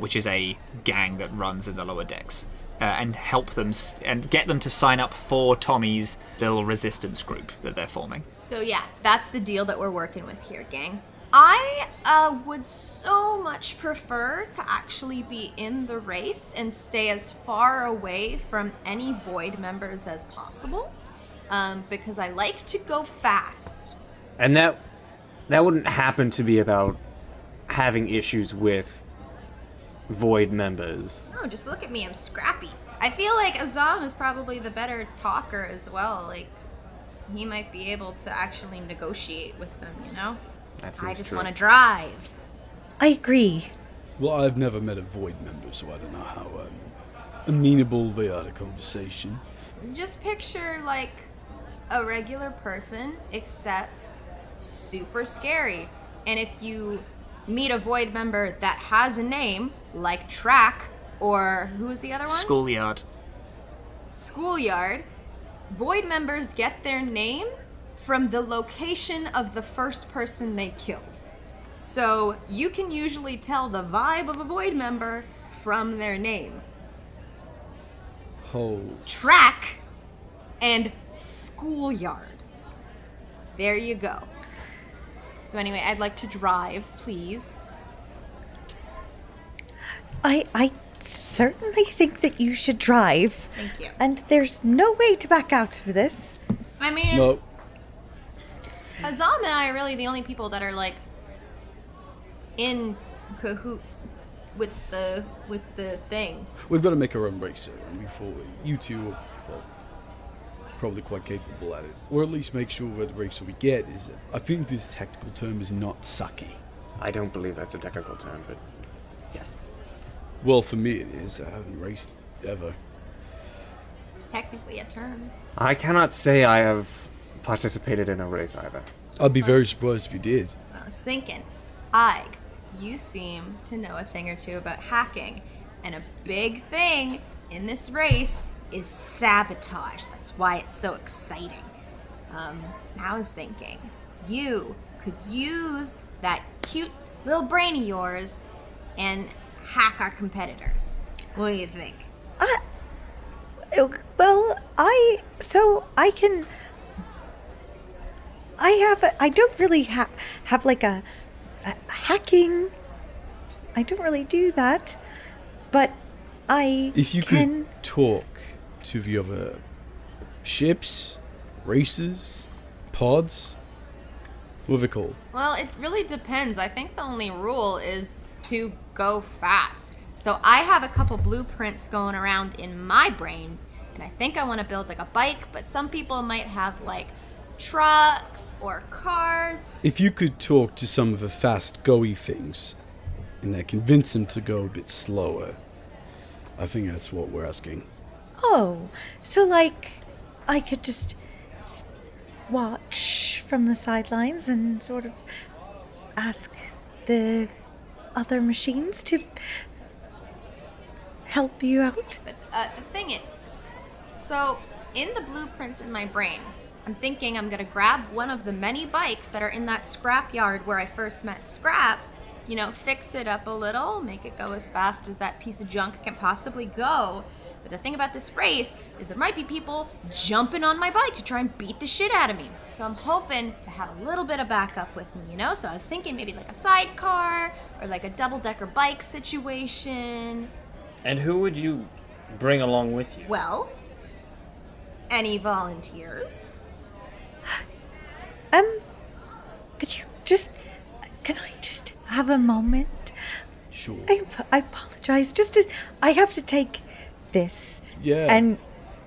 which is a gang that runs in the lower decks, and help them and get them to sign up for Tommy's little resistance group that they're forming. So yeah, that's the deal that we're working with here, gang. I would so much prefer to actually be in the race and stay as far away from any Void members as possible, because I like to go fast. And that wouldn't happen to be about having issues with Void members. Oh, just look at me, I'm scrappy. I feel like Azhaam is probably the better talker as well. Like, he might be able to actually negotiate with them, you know? I just want to drive. I agree. Well, I've never met a Void member, so I don't know how amenable they are to conversation. Just picture, like, a regular person, except super scary. And if you meet a Void member that has a name, like Track, or who was the other one? Schoolyard. Schoolyard. Void members get their name from the location of the first person they killed. So you can usually tell the vibe of a Void member from their name. Track and Schoolyard. There you go. So anyway, I'd like to drive, please. I certainly think that you should drive. Thank you. And there's no way to back out of this. I mean, No. Azhaam and I are really the only people that are like in cahoots with the thing. We've got to make our own racer, and before you two are, well, probably quite capable at it. Or at least make sure that the racer we get is, I think this technical term is not sucky. I don't believe that's a technical term, but yes. Well, for me it is. I haven't raced ever. It's technically a term. I cannot say I have participated in a race either. I'd be very surprised if you did. I was thinking, Ig, you seem to know a thing or two about hacking, and a big thing in this race is sabotage. That's why it's so exciting. I was thinking, you could use that cute little brain of yours and hack our competitors. What do you think? Well, I don't really have like a hacking. I don't really do that, but If you could talk to the other ships, races, pods, what are they called? Well, it really depends. I think the only rule is to go fast. So I have a couple blueprints going around in my brain, and I think I want to build like a bike, but some people might have like trucks or cars. If you could talk to some of the fast go-y things and convince them to go a bit slower, I think that's what we're asking. Oh, so like I could just watch from the sidelines and sort of ask the other machines to help you out? But the thing is, so in the blueprints in my brain, I'm thinking I'm gonna grab one of the many bikes that are in that scrap yard where I first met Scrap, you know, fix it up a little, make it go as fast as that piece of junk can possibly go. But the thing about this race is there might be people jumping on my bike to try and beat the shit out of me. So I'm hoping to have a little bit of backup with me, you know? So I was thinking maybe like a sidecar or like a double-decker bike situation. And who would you bring along with you? Well, any volunteers? Can I just have a moment? Sure. I apologize. I have to take this. Yeah. And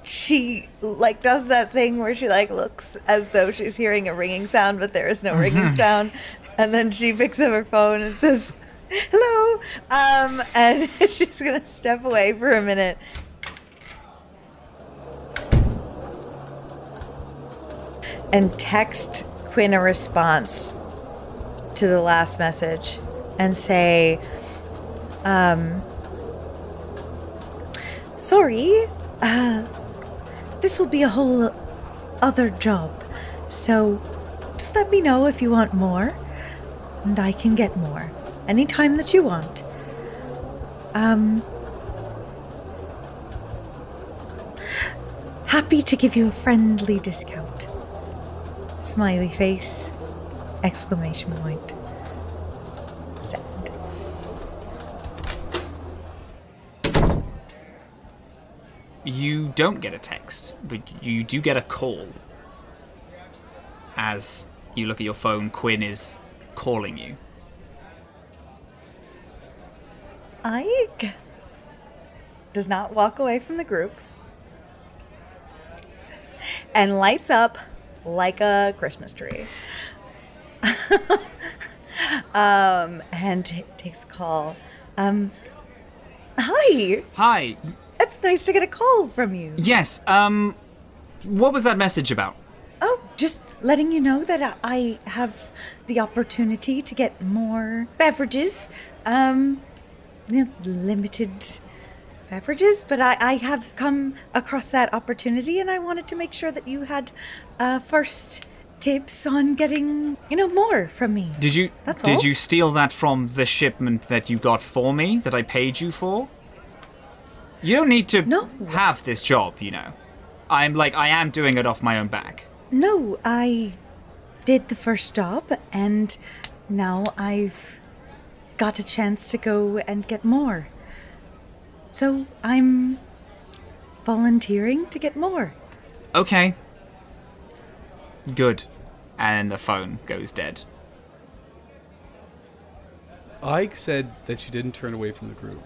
she, like, does that thing where she, like, looks as though she's hearing a ringing sound, but there is no ringing sound. And then she picks up her phone and says, hello. And she's going to step away for a minute. And text Quinn a response to the last message and say, sorry, this will be a whole other job, so just let me know if you want more, and I can get more anytime that you want. Happy to give you a friendly discount. Smiley face, exclamation point. you don't get a text, but you do get a call. As you look at your phone, Quinn is calling you. Ike does not walk away from the group and lights up like a Christmas tree. And takes a call. Hi. Hi. It's nice to get a call from you. Yes, what was that message about? Oh, just letting you know that I have the opportunity to get more beverages. Limited beverages, but I have come across that opportunity, and I wanted to make sure that you had first tips on getting, more from me. Did you That's did all. you steal that from the shipment that you got for me, that I paid you for? You don't need to No. have this job, I am doing it off my own back. No, I did the first job, and now I've got a chance to go and get more. So I'm volunteering to get more. Okay. Good. And the phone goes dead. Ike said that you didn't turn away from the group.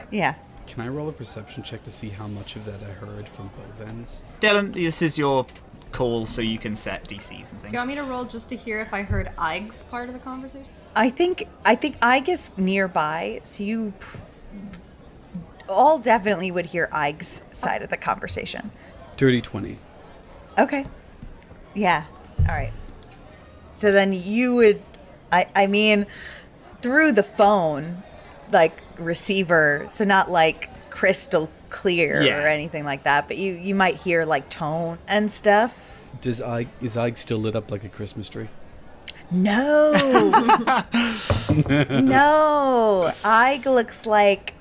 Yeah. Can I roll a perception check to see how much of that I heard from both ends? Dylan, this is your call, so you can set DCs and things. You want me to roll just to hear if I heard Eig's part of the conversation? I think Ige is nearby, so you all definitely would hear Ige's side of the conversation. Dirty 20. Okay. Yeah. All right. So then you would, I mean, through the phone, like receiver, so not like crystal clear Yeah. or anything like that, but you might hear like tone and stuff. Is Ike still lit up like a Christmas tree? No. No. Ige looks like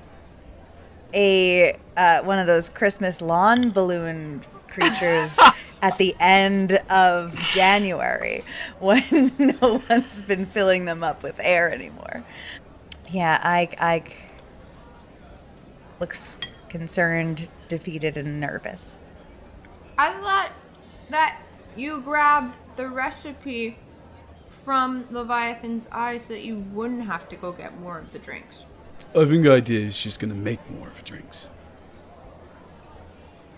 a one of those Christmas lawn balloon creatures at the end of January when no one's been filling them up with air anymore. Yeah, Ike looks concerned, defeated, and nervous. I thought that you grabbed the recipe from Leviathan's eye so that you wouldn't have to go get more of the drinks. I think the idea is she's gonna make more of her drinks.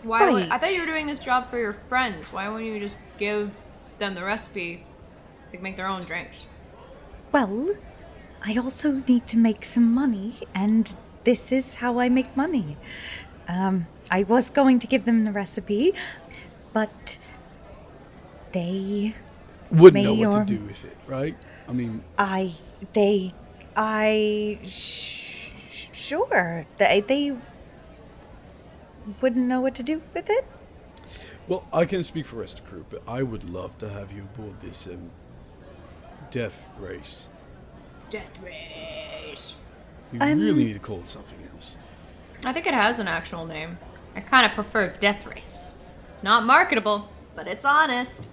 Why? Right. I thought you were doing this job for your friends. Why wouldn't you just give them the recipe so they can make their own drinks? Well, I also need to make some money, and this is how I make money. I was going to give them the recipe, but they Wouldn't know may what or- to do with it, right? I mean, sure, they wouldn't know what to do with it. well, I can speak for the rest of the crew, but I would love to have you aboard this death race. Death race. We really need to call it something else. I think it has an actual name. I kind of prefer Death Race. It's not marketable, but it's honest.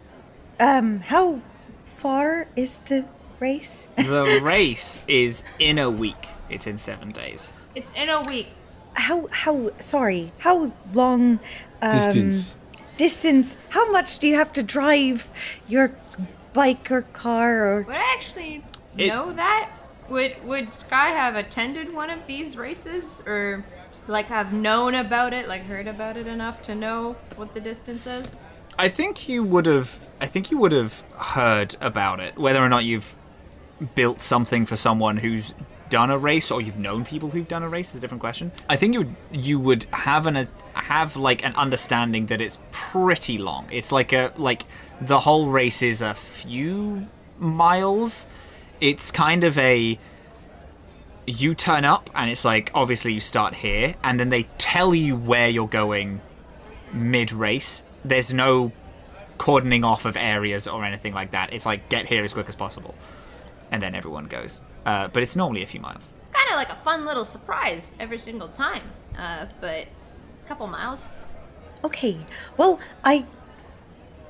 How far is the race? The race is in a week. It's in 7 days. It's in a week. How long distance, how much do you have to drive your bike or car or Would I actually know that? Would Skye have attended one of these races, or like have known about it, like heard about it enough to know what the distance is? I think you would have heard about it. Whether or not you've built something for someone who's done a race, or you've known people who've done a race, is a different question. I think you would have an understanding that it's pretty long. It's like the whole race is a few miles. It's kind of you turn up and it's like, obviously you start here, and then they tell you where you're going mid-race. There's no cordoning off of areas or anything like that. It's like, get here as quick as possible, and then everyone goes. But it's normally a few miles. It's kind of like a fun little surprise every single time, but a couple miles. Okay, well,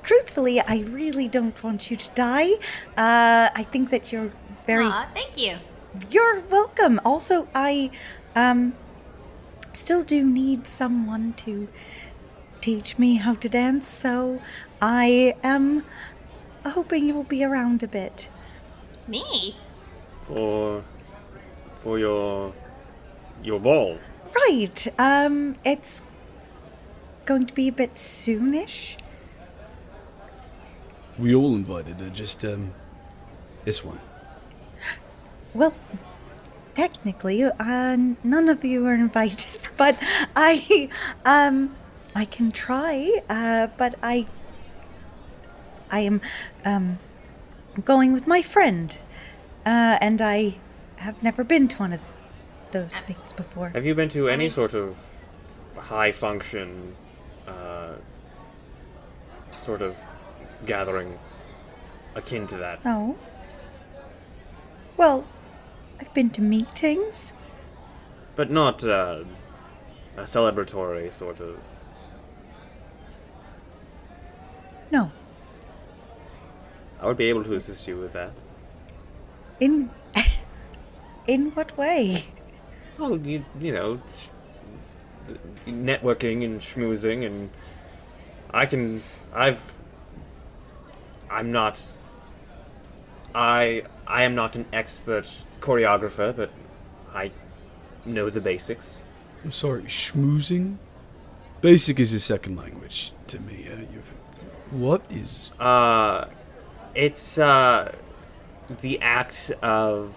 truthfully, I really don't want you to die. I think that you're very... Aw, thank you. You're welcome. Also, still do need someone to teach me how to dance, so I am hoping you will be around a bit. Me? For your ball. Right. It's going to be a bit soonish. We all invited her, just, this one. Well, technically, none of you are invited, but I can try, but I am, going with my friend, and I have never been to one of those things before. Have you been to any sort of high function, sort of gathering akin to that? No. Well, I've been to meetings. But not a celebratory sort of... No. I would be able to assist you with that. In what way? Oh, you know, networking and schmoozing, and I am not an expert choreographer, but I know the basics. I'm sorry, schmoozing? Basic is a second language to me. What is... It's the act of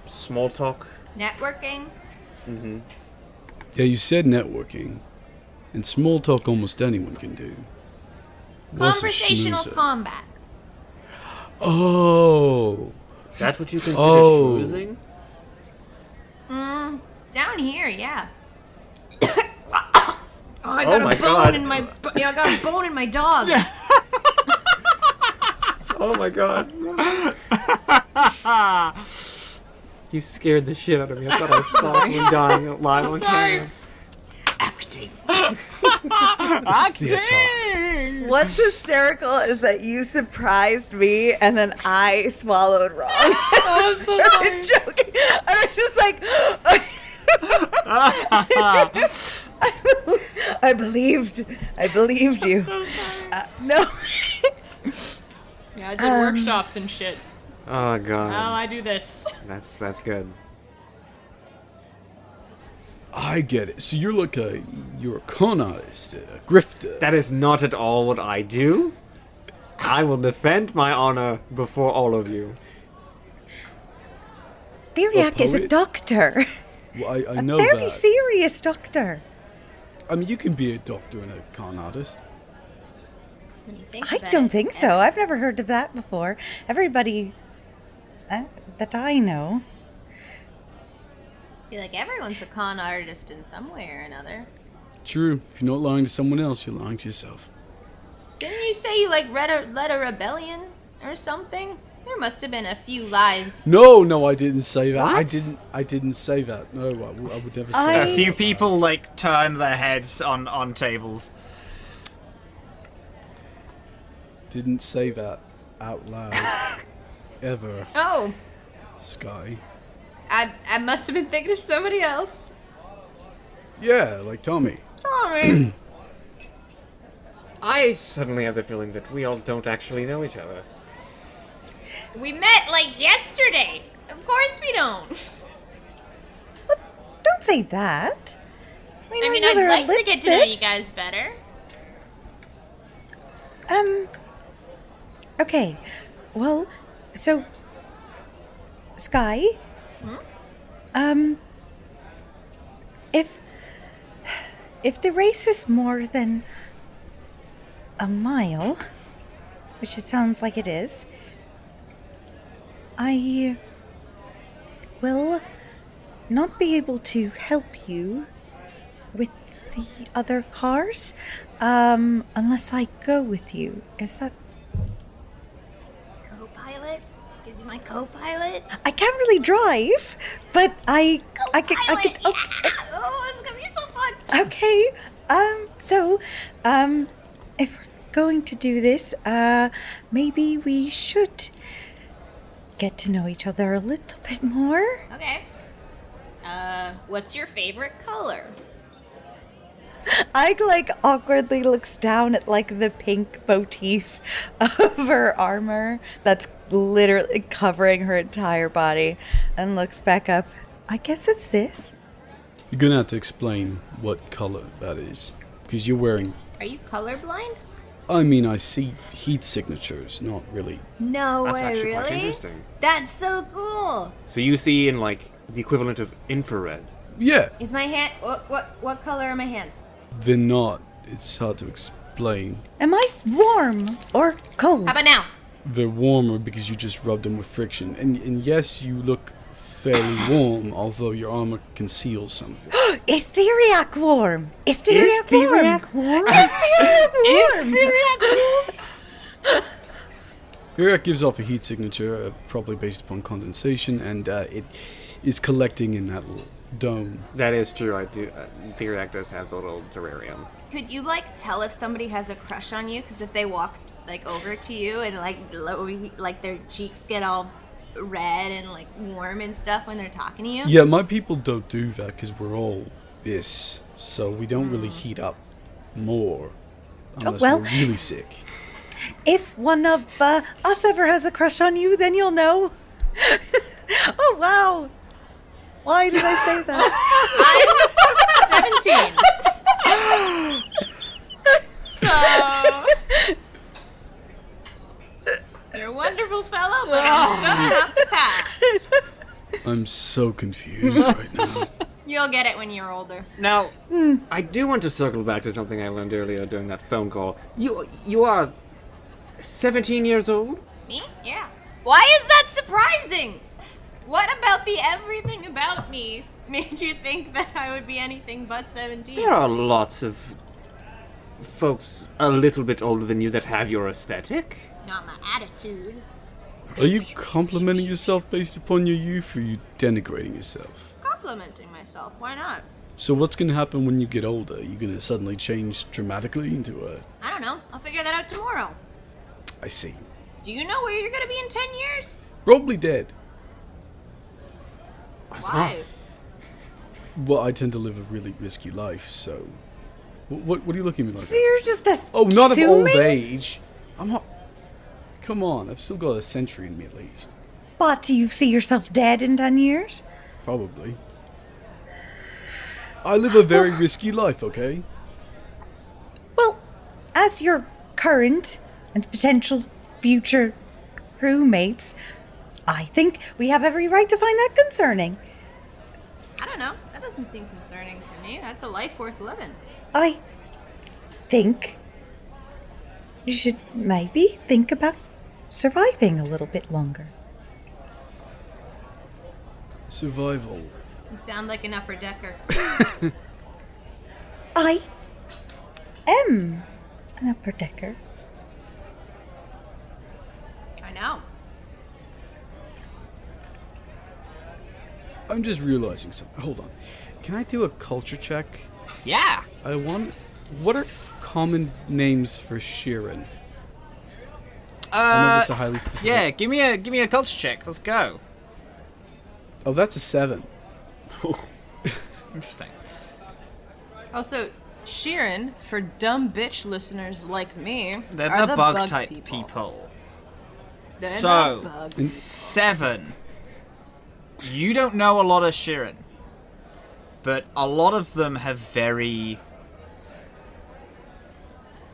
small talk. Networking? Mm-hmm. Yeah, you said networking, and small talk almost anyone can do. What's a Conversational schmoozer? combat. Oh! Is that what you consider Oh. schmoozing? Down here, yeah. I got my a bone God. in my I got a bone in my dog. Oh my god. You scared the shit out of me. I thought I saw someone dying live on camera. Acting. Acting! What's hysterical is that you surprised me and then I swallowed wrong. Oh, I'm so sorry. Joking. I was just like, I believed you. I'm so sorry. No. Yeah, I did workshops and shit. Oh god. How I do this. That's good. I get it. So you're a con artist, a grifter. That is not at all what I do. I will defend my honor before all of you. Theriac is a poet? doctor. Well, I know a very that. serious doctor. I mean, you can be a doctor and a con artist. When you think I about don't it, think so. I've never heard of that before. Everybody that I know. I feel like everyone's a con artist in some way or another. True. If you're not lying to someone else, you're lying to yourself. Didn't you say you led a rebellion or something? There must have been a few lies. No, I didn't say that. What? I didn't say that. No, I would never say I- that. A few people turn their heads on tables. Didn't say that out loud. Ever. Oh, Skye. I must have been thinking of somebody else. Yeah, like Tommy. Sorry. I suddenly have the feeling that we all don't actually know each other. We met yesterday. Of course we don't. Don't say that. We know I mean, each other I'd a like to little get to know bit. you guys better. Okay. Well, so Skye? If the race is more than a mile, which it sounds like it is, I will not be able to help you with the other cars, unless I go with you. Is that... Co-pilot? Give me my co-pilot. I can't really drive, but I can. Yeah! Oh, it's gonna be so fun. Okay. So, if we're going to do this, maybe we should get to know each other a little bit more. Okay. What's your favorite color? I like awkwardly looks down at like the pink motif of her armor that's literally covering her entire body and looks back up. I guess it's this. You're gonna have to explain what color that is. Because you're wearing... Are you colorblind? I mean, I see heat signatures, not really. No That's way, actually quite really? interesting. That's so cool. So you see in like the equivalent of infrared. Yeah, Is my hand... What color are my hands? they're not. It's hard to explain. Am I warm or cold? How about now? They're warmer because you just rubbed them with friction. And yes, you look fairly warm, although your armor conceals some of it. Is Theriac warm? Is Theriac warm? Is Theriac warm? Theriac gives off a heat signature, probably based upon condensation, and it is collecting in that little dome. That is true. I do. Theriac does have the little terrarium. Could you, like, tell if somebody has a crush on you? Because if they walk, like, over to you and, like, their cheeks get all red and, like, warm and stuff when they're talking to you? Yeah, my people don't do that because we're all this, so we don't really heat up more unless well. we're really sick. If one of us ever has a crush on you, then you'll know. Oh, wow. Why did I say that? I'm 17. So... You're a wonderful fellow, but I'm gonna have to pass. I'm so confused right now. You'll get it when you're older. Now, I do want to circle back to something I learned earlier during that phone call. You are 17 years old? Me? Yeah. Why is that surprising? What about the everything about me made you think that I would be anything but 17? There are lots of folks a little bit older than you that have your aesthetic. Not my attitude. Are you complimenting yourself based upon your youth, or are you denigrating yourself? Complimenting myself. Why not? So what's going to happen when you get older? Are you going to suddenly change dramatically into a... I don't know. I'll figure that out tomorrow. I see. Do you know where you're gonna be in 10 years? Probably dead. Why? Well, I tend to live a really risky life, so... What are you looking at me like So that? you're just Oh, not of old assuming? age. I'm not... Come on, I've still got a century in me at least. But do you see yourself dead in 10 years? Probably. I live a very risky life, okay? Well, as your current and potential future crewmates, I think we have every right to find that concerning. I don't know. That doesn't seem concerning to me. That's a life worth living. I think you should maybe think about surviving a little bit longer. Survival. You sound like an upper decker. I am an upper decker. I know. I'm just realizing something. Hold on. Can I do a culture check? Yeah. I want... What are common names for Sheeran? I know that's a highly specific... Yeah, give me a culture check. Let's go. Oh, that's a 7. Interesting. Also, Sheeran, for dumb bitch listeners like me, They're are the bug type people. They're So, the bugs. 7. You don't know a lot of Sheeran, but a lot of them have very,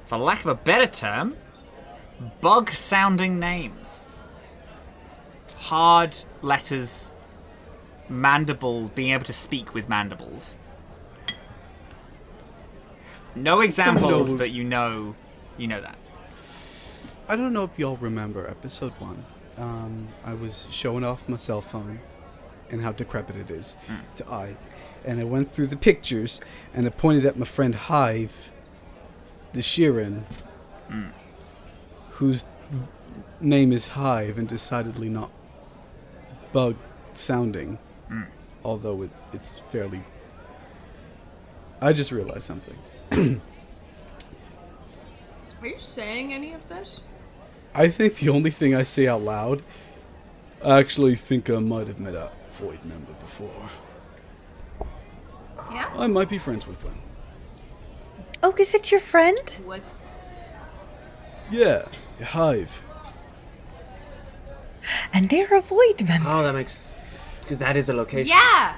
for lack of a better term, bug-sounding names. Hard letters, mandible, being able to speak with mandibles. No examples, but you know that. I don't know if y'all remember episode 1. I was showing off my cell phone and how decrepit it is to Ike. And I went through the pictures and I pointed at my friend Hive, the Sheeran, whose name is Hive and decidedly not bug sounding. Although it's fairly... I just realized something. Are you saying any of this? I think the only thing I say out loud, I actually think I might have met a Void member before. Yeah? I might be friends with one. Oh, is it your friend? What's... Yeah, Hive. And they're a void member. Oh, that makes... Because that is a location. Yeah!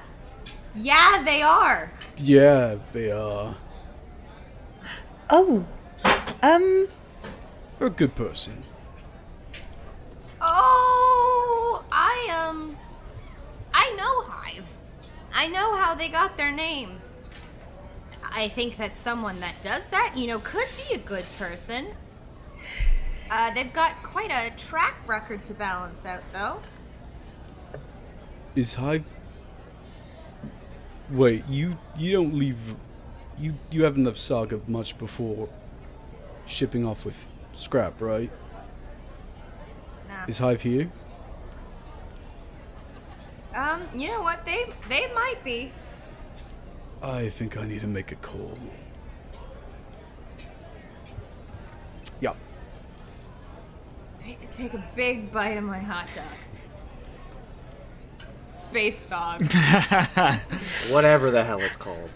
Yeah, they are. Yeah, they are. Oh. You're a good person. Oh, I know Hive. I know how they got their name. I think that someone that does that, could be a good person. They've got quite a track record to balance out, though. Is Hive... Wait, you don't leave... You haven't left Saga much before shipping off with scrap, right? Nah. Is Hive here? You know what? They might be. I think I need to make a call. Yeah. Take a big bite of my hot dog. Space dog. Whatever the hell it's called.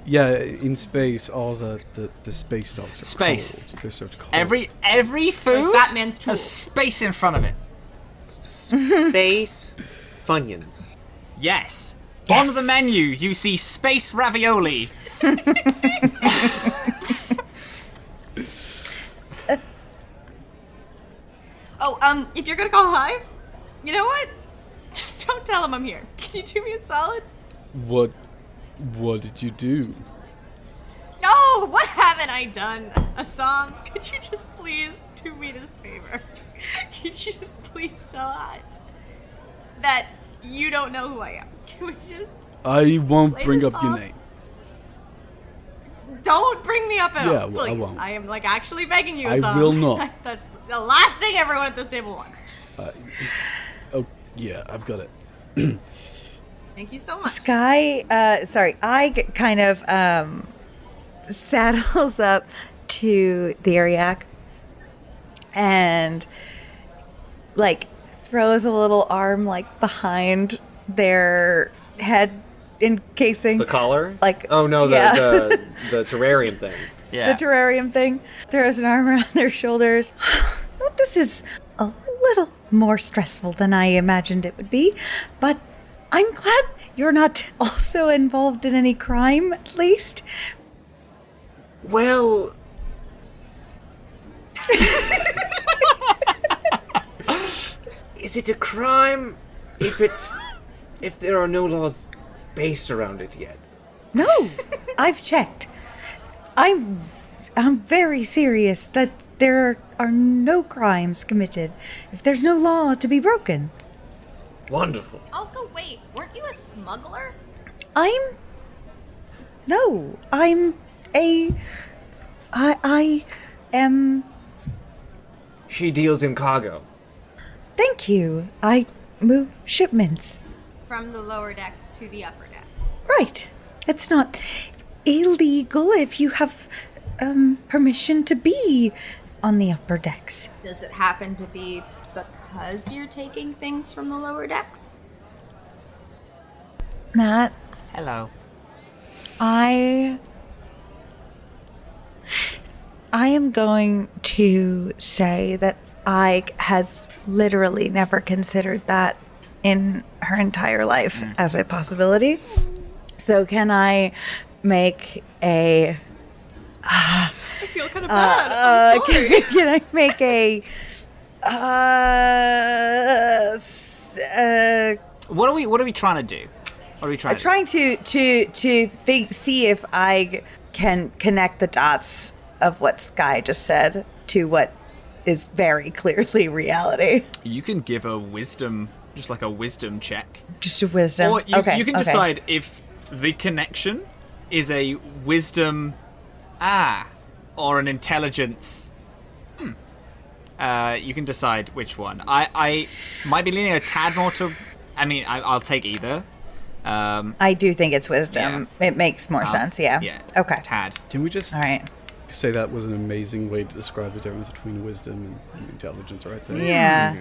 Yeah, in space, all the space dogs are Space. cold. They're served cold. Every food Like Batman's tool. has space in front of it. Space Funyuns. Yes. On the menu, you see space ravioli. If you're gonna call Hive, you know what? Just don't tell him I'm here. Can you do me a solid? What did you do? No, what haven't I done? Azhaam, could you just please do me this favor? Could you just please tell Hive that you don't know who I am? Can we just... I won't Play bring this up your off. name. Don't bring me up at Yeah, all, well, I please. wonk. I am, actually begging you, I Azhaam. will not. That's the last thing everyone at this table wants. Oh, yeah, I've got it. Thank you so much. Skye, I kind of saddles up to Theriac and throws a little arm behind their head encasing. The collar? Oh no, yeah. the terrarium thing. Yeah. The terrarium thing. Throws an arm around their shoulders. Well, this is a little more stressful than I imagined it would be, but I'm glad you're not also involved in any crime, at least. Well... Is it a crime if there are no laws based around it yet? No, I've checked. I'm very serious that there are no crimes committed if there's no law to be broken. Wonderful. Also, wait, weren't you a smuggler? I am... She deals in cargo. Thank you. I move shipments. From the lower decks to the upper deck. Right. It's not illegal if you have permission to be on the upper decks. Does it happen to be because you're taking things from the lower decks? Matt, Hello. I am going to say that Ike has literally never considered that in her entire life as a possibility. So can I make a... I feel kind of bad. I'm sorry. Can I make a... What are we trying to do? What are we trying to trying to see if I can connect the dots of what Skye just said to what is very clearly reality. do? You can give a wisdom, just like a wisdom check. Just a wisdom. Or you can okay. decide if the connection is a wisdom or an intelligence. You can decide which one. I might be leaning a tad more to... I'll take either. I do think it's wisdom. Yeah. It makes more sense, yeah. Yeah. Okay. Tad. Can we just All right. say that was an amazing way to describe the difference between wisdom and intelligence right there? Yeah.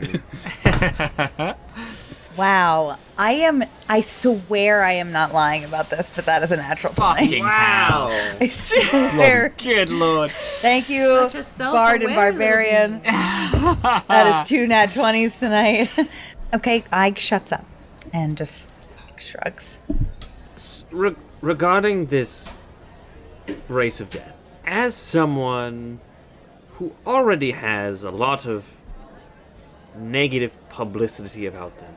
Wow. I swear I am not lying about this, but that is a natural 20. Fucking hell. I swear. Good lord. Thank you, Such a Bard and self-aware little Barbarian. That is 2 nat 20s tonight. Okay, Ike shuts up and just shrugs. Regarding this race of death, as someone who already has a lot of negative publicity about them,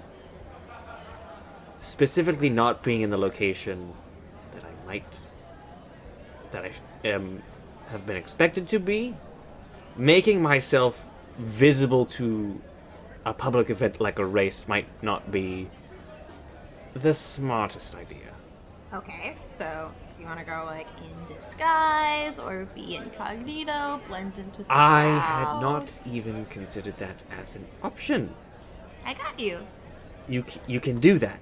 specifically not being in the location that I have been expected to be, making myself visible to a public event like a race might not be the smartest idea. Okay, so do you want to go like in disguise or be incognito, blend into the I crowd? had not even considered that as an option. I got you. You can do that.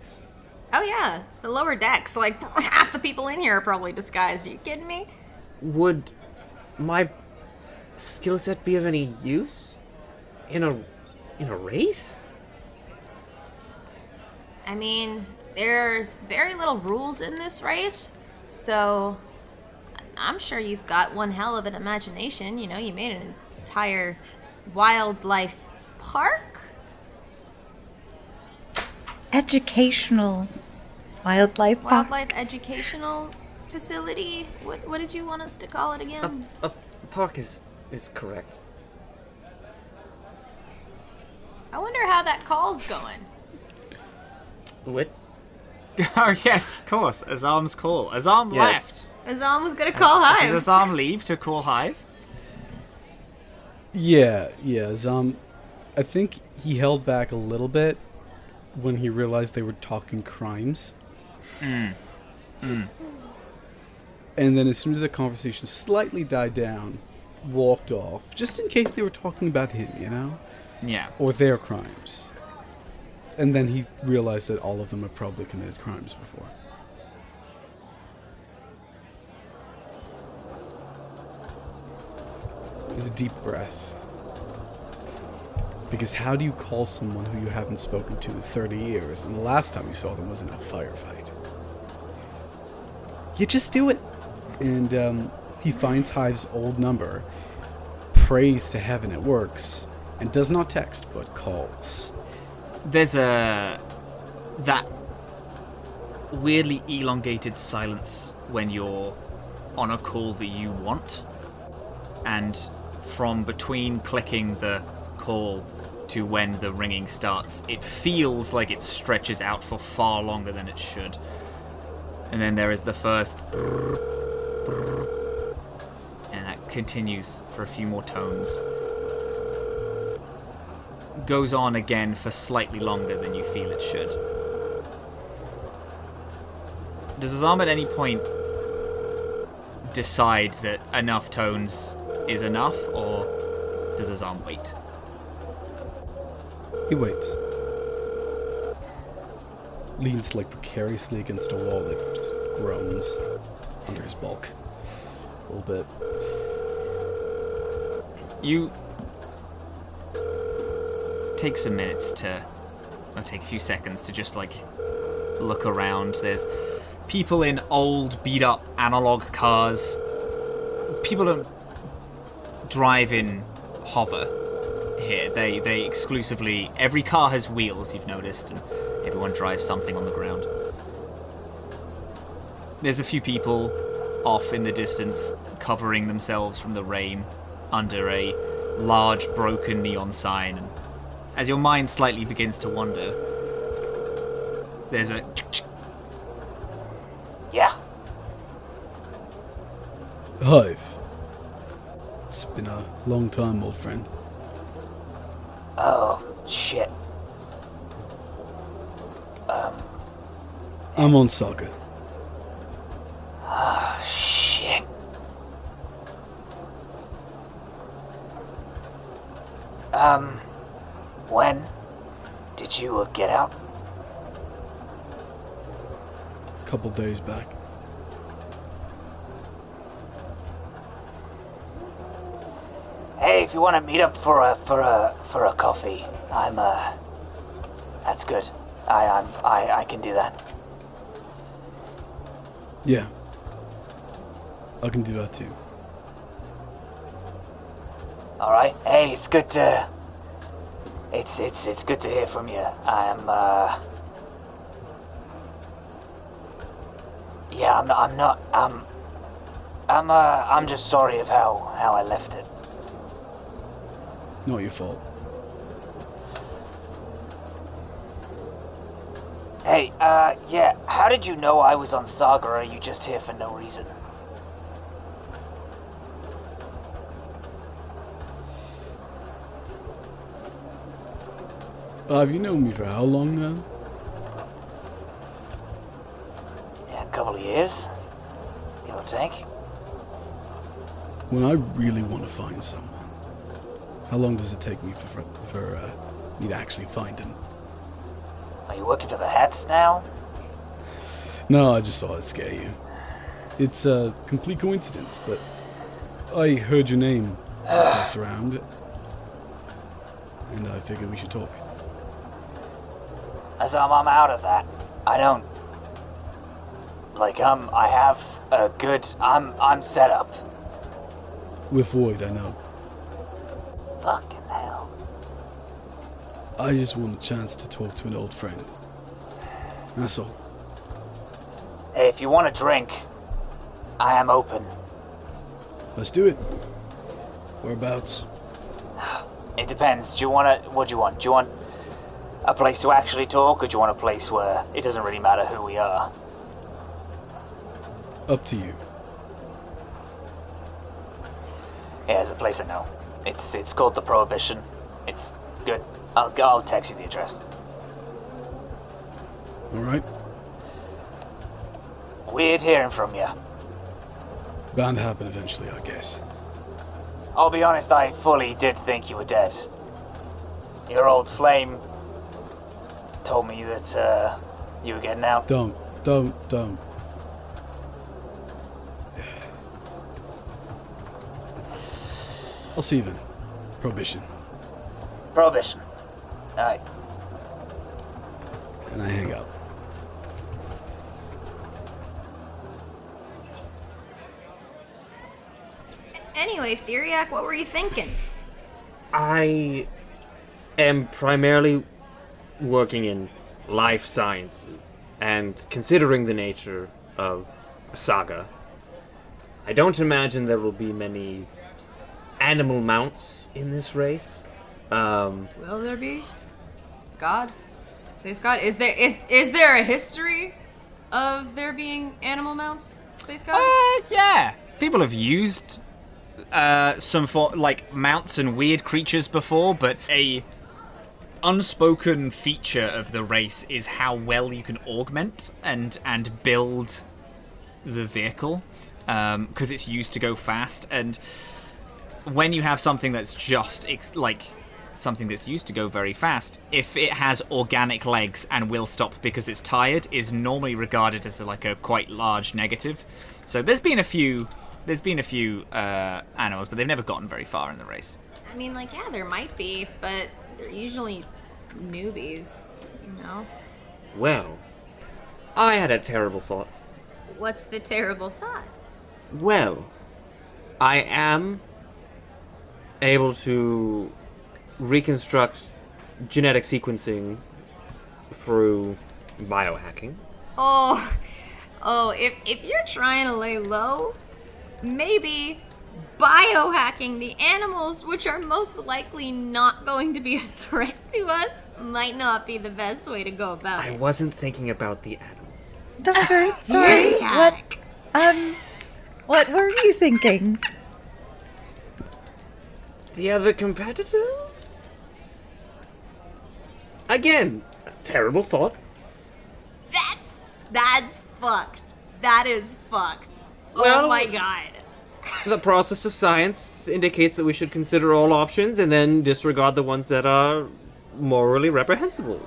Oh yeah, it's the lower decks. Like half the people in here are probably disguised. Are you kidding me? Would my skill set be of any use in a race? I mean, there's very little rules in this race, so I'm sure you've got one hell of an imagination. You know, you made an entire wildlife park. Educational wildlife park. Wildlife educational facility. What did you want us to call it again? A park is correct. I wonder how that call's going. What? Oh, yes, of course. Azhaam's call. Azhaam Yes. left. Azhaam was gonna call Did Hive. Azhaam leave to call Hive? Yeah. I think he held back a little bit when he realized they were talking crimes. And then as soon as the conversation slightly died down, walked off, just in case they were talking about him, you know? Yeah. Or their crimes. And then he realized that all of them have probably committed crimes before. There's a deep breath. Because how do you call someone who you haven't spoken to in 30 years and the last time you saw them was in a firefight? You just do it. And he finds Hive's old number, prays to heaven it works, and does not text but calls. There's that weirdly elongated silence when you're on a call that you want, and from between clicking the call to when the ringing starts, it feels like it stretches out for far longer than it should. And then there is the first and that continues for a few more tones. Goes on again for slightly longer than you feel it should. Does Azhaam at any point decide that enough tones is enough, or does Azhaam wait? He waits. Leans like precariously against a wall that just groans under his bulk. A little bit. You take some minutes to, or take a few seconds to just like look around. There's people in old, beat up analog cars. People don't drive in hover here. They exclusively, every car has wheels, you've noticed, and everyone drives something on the ground. There's a few people off in the distance covering themselves from the rain under a large broken neon sign, and as your mind slightly begins to wander, there's a Yeah. Hive. It's been a long time, old friend. Oh, shit. I'm on Saga. Oh, shit. When did you get out? Couple days back. Hey, if you want to meet up for a coffee, I'm that's good. I can do that. Yeah. I can do that too. All right. Hey, it's good to. It's good to hear from you. I'm just sorry of how I left it. Not your fault. Hey, yeah, how did you know I was on Saga, or are you just here for no reason? Have you known me for how long now? Yeah, a couple of years, give or take. When I really want to find someone, how long does it take me for me to actually find him? Are you working for the Hats now? No, I just thought I'd scare you. It's a complete coincidence, but I heard your name passed around, and I figured we should talk. Azhaam, I'm out of that. I don't... I have a good... I'm set up. With Void, I know. Fucking hell. I just want a chance to talk to an old friend. That's all. Hey, if you want a drink, I am open. Let's do it. Whereabouts? It depends. What do you want? Do you want a place to actually talk, or do you want a place where it doesn't really matter who we are? Up to you. Yeah, there's a place I know. It's called the Prohibition. It's good. I'll text you the address. All right. Weird hearing from you. Bound to happen eventually, I guess. I'll be honest, I fully did think you were dead. Your old flame told me that you were getting out. Don't. I'll see you then. Prohibition. Prohibition. Alright. And I hang up. Anyway, Theriac, what were you thinking? I am primarily working in life sciences, and considering the nature of Saga, I don't imagine there will be many animal mounts in this race. Will there be? God? Space God? Is there a history of there being animal mounts, Space God? Yeah. People have used some mounts and weird creatures before, but a unspoken feature of the race is how well you can augment and build the vehicle, because it's used to go fast. And when you have something that's just something that's used to go very fast, if it has organic legs and will stop because it's tired, is normally regarded as a quite large negative. So there's been a few animals, but they've never gotten very far in the race. I mean, yeah, there might be, but they're usually newbies, you know? Well, I had a terrible thought. What's the terrible thought? Well, I am able to reconstruct genetic sequencing through biohacking. Oh, if you're trying to lay low, maybe biohacking the animals, which are most likely not going to be a threat to us, might not be the best way to go about it. I wasn't thinking about the animal. Doctor, sorry. What were you thinking? The other competitor? Again, terrible thought. That's fucked. That is fucked. Well, oh my god. The process of science indicates that we should consider all options and then disregard the ones that are morally reprehensible.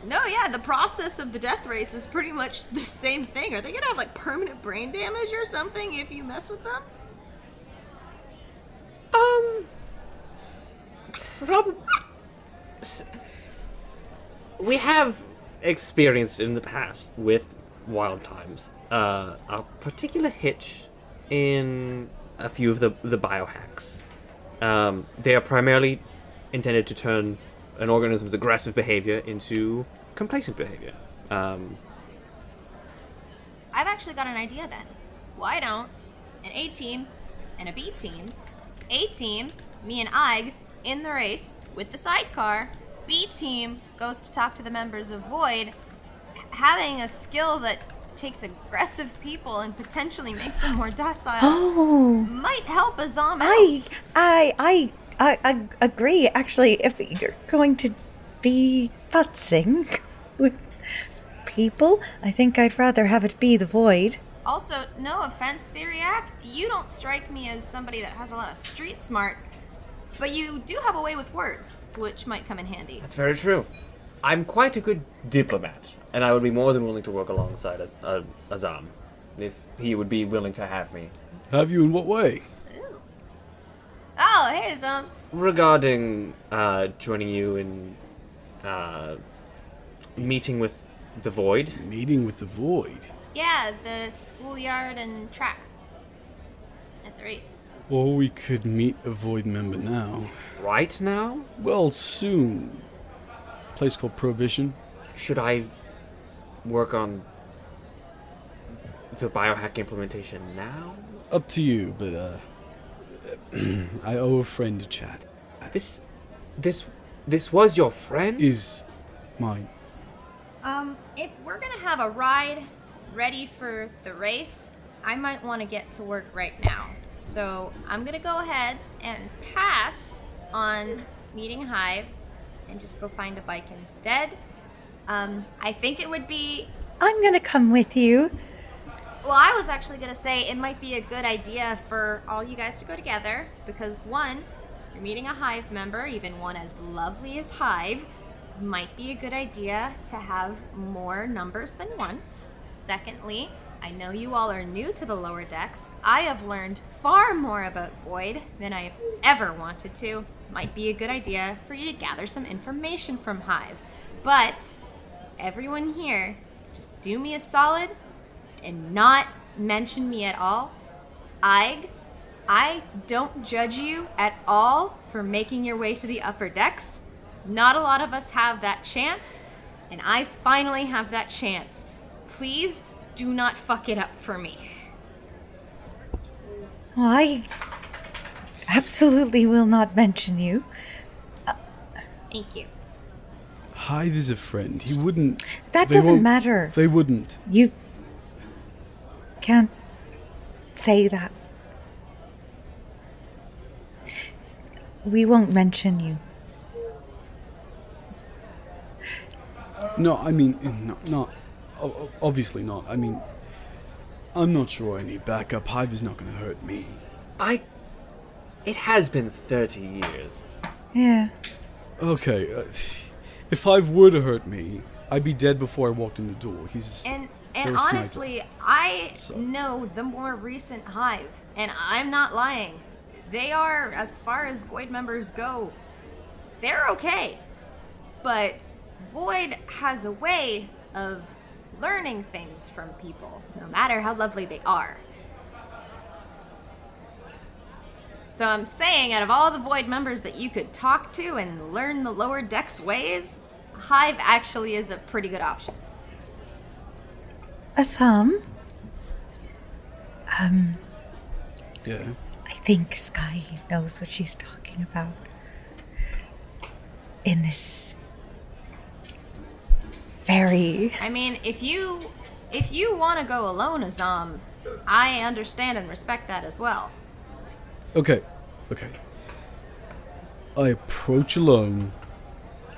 No, yeah, the process of the death race is pretty much the same thing. Are they gonna have permanent brain damage or something if you mess with them? We have experienced in the past with wild times a particular hitch in a few of the biohacks. They are primarily intended to turn an organism's aggressive behavior into complacent behavior. I've actually got an idea then. Why don't an A team and a B team, A team, me and Ig, in the race with the sidecar, B team goes to talk to the members of Void, having a skill that takes aggressive people and potentially makes them more docile might help Azhaam out. I agree. Actually, if you're going to be futzing with people, I think I'd rather have it be the Void. Also, no offense, Theriac, you don't strike me as somebody that has a lot of street smarts, but you do have a way with words, which might come in handy. That's very true. I'm quite a good diplomat, and I would be more than willing to work alongside Azhaam, if he would be willing to have me. Have you in what way? Ooh. Oh, hey, Azhaam. Regarding joining you in meeting with the Void. Meeting with the Void? Yeah, the schoolyard and track at the race. Or we could meet a Void member now. Right now? Well, soon. Place called Prohibition. Should I work on the biohack implementation now? Up to you, but I owe a friend a chat. This was your friend? Is mine. If we're gonna have a ride ready for the race, I might want to get to work right now. So I'm gonna go ahead and pass on meeting Hive and just go find a bike instead. I think it would be... I'm gonna come with you. Well, I was actually gonna say it might be a good idea for all you guys to go together, because one, you're meeting a Hive member, even one as lovely as Hive, might be a good idea to have more numbers than one. Secondly, I know you all are new to the lower decks. I have learned far more about Void than I've ever wanted to. Might be a good idea for you to gather some information from Hive. But everyone here, just do me a solid and not mention me at all. I don't judge you at all for making your way to the upper decks. Not a lot of us have that chance, and I finally have that chance. Please do not fuck it up for me. Well, I absolutely will not mention you. Thank you. Hive is a friend. He wouldn't... That they doesn't won't- matter. They wouldn't. You can't say that. We won't mention you. No, I mean, not obviously not. I mean, I'm not sure I need backup. Hive is not going to hurt me. It has been 30 years. Yeah. Okay, if Hive were to hurt me, I'd be dead before I walked in the door. He's And they're a honestly, I So- know the more recent Hive, and I'm not lying. They are, as far as Void members go, they're okay. But Void has a way of learning things from people, no matter how lovely they are. So I'm saying, out of all the Void members that you could talk to and learn the lower decks ways, Hive actually is a pretty good option. Azhaam? Yeah. I think Skye knows what she's talking about. In this very... I mean, if you want to go alone, Azhaam, I understand and respect that as well. Okay. I approach alone.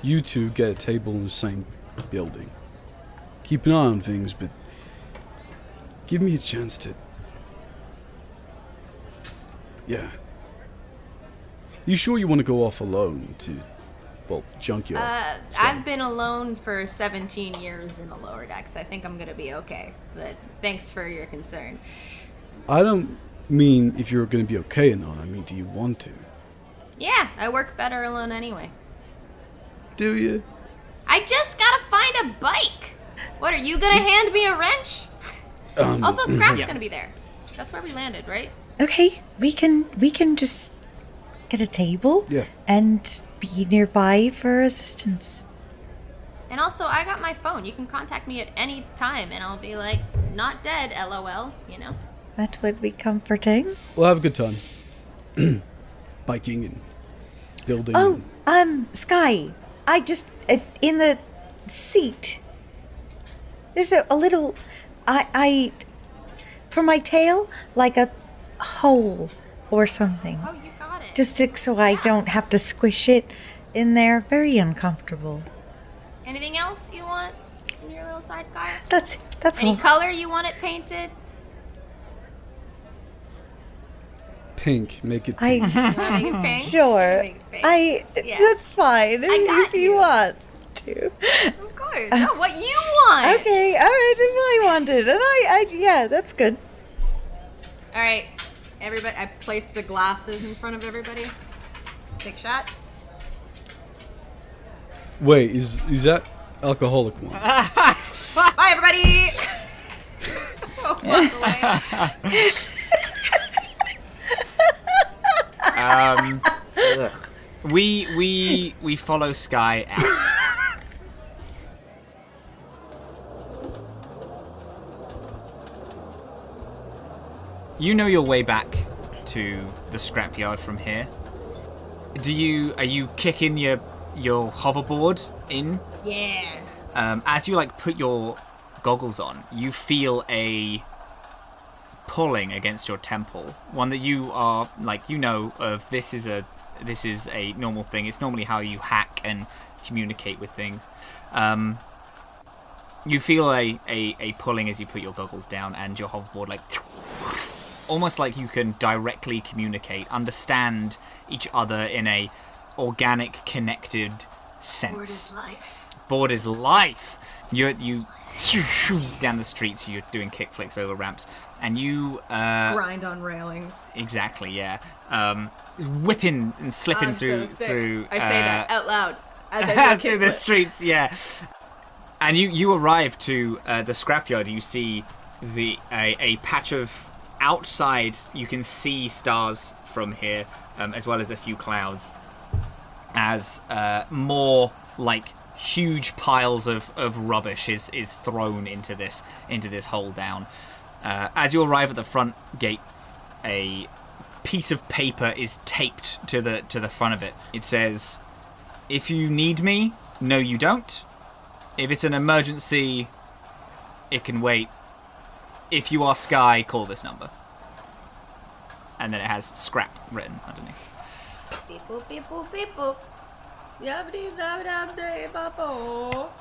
You two get a table in the same building. Keep an eye on things, but give me a chance to... Yeah. You sure you want to go off alone to, well, junkyard? I've been alone for 17 years in the lower decks. I think I'm gonna be okay, but thanks for your concern. I don't mean if you're going to be okay or not. I mean, do you want to? Yeah, I work better alone anyway. Do you? I just gotta find a bike. What, are you gonna hand me a wrench? Also, Scrap's gonna be there. That's where we landed, right? Okay, we can just get a table and be nearby for assistance. And also, I got my phone. You can contact me at any time, and I'll be like, not dead, LOL, you know? That would be comforting. We'll have a good time. Biking and building. Oh, Skye, I just, in the seat, there's a little, I, for my tail, like a hole or something. Oh, you got it. Just so I don't have to squish it in there. Very uncomfortable. Anything else you want in your little sidecar? That's Any all. color you want it painted? Pink. Make it I pink. You want to make it pink? sure. Make it pink. Yeah. That's fine. I got if you you. want to. Of course. No, what you want. Okay, all right. If I wanted, and I yeah, that's good. All right, everybody. I placed the glasses in front of everybody. Take a shot. Wait, is that alcoholic one? Bye, everybody. Walk away. We follow Skye out. You know your way back to the scrapyard from here. Are you kicking your hoverboard in? Yeah. As you put your goggles on, you feel a pulling against your temple. One that you are of. This is a normal thing. It's normally how you hack and communicate with things. You feel a pulling as you put your goggles down and your hoverboard almost like you can directly communicate, understand each other in a organic, connected sense. Board is life. Board is life. You down the streets. You're doing kickflips over ramps, and you Grind on railings. exactly, yeah. Whipping and slipping I'm through so sick. through. I say that out loud as I do through the kickflip. streets, yeah. And you arrive to the scrapyard. You see a patch of outside. You can see stars from here, as well as a few clouds. As more huge piles of rubbish is thrown into this hole down. As you arrive at the front gate, a piece of paper is taped to the front of it. It says, "If you need me, no you don't. If it's an emergency, it can wait. If you are Skye, call this number." And then it has scrap written underneath. Beep boop, beep boop, beep boop.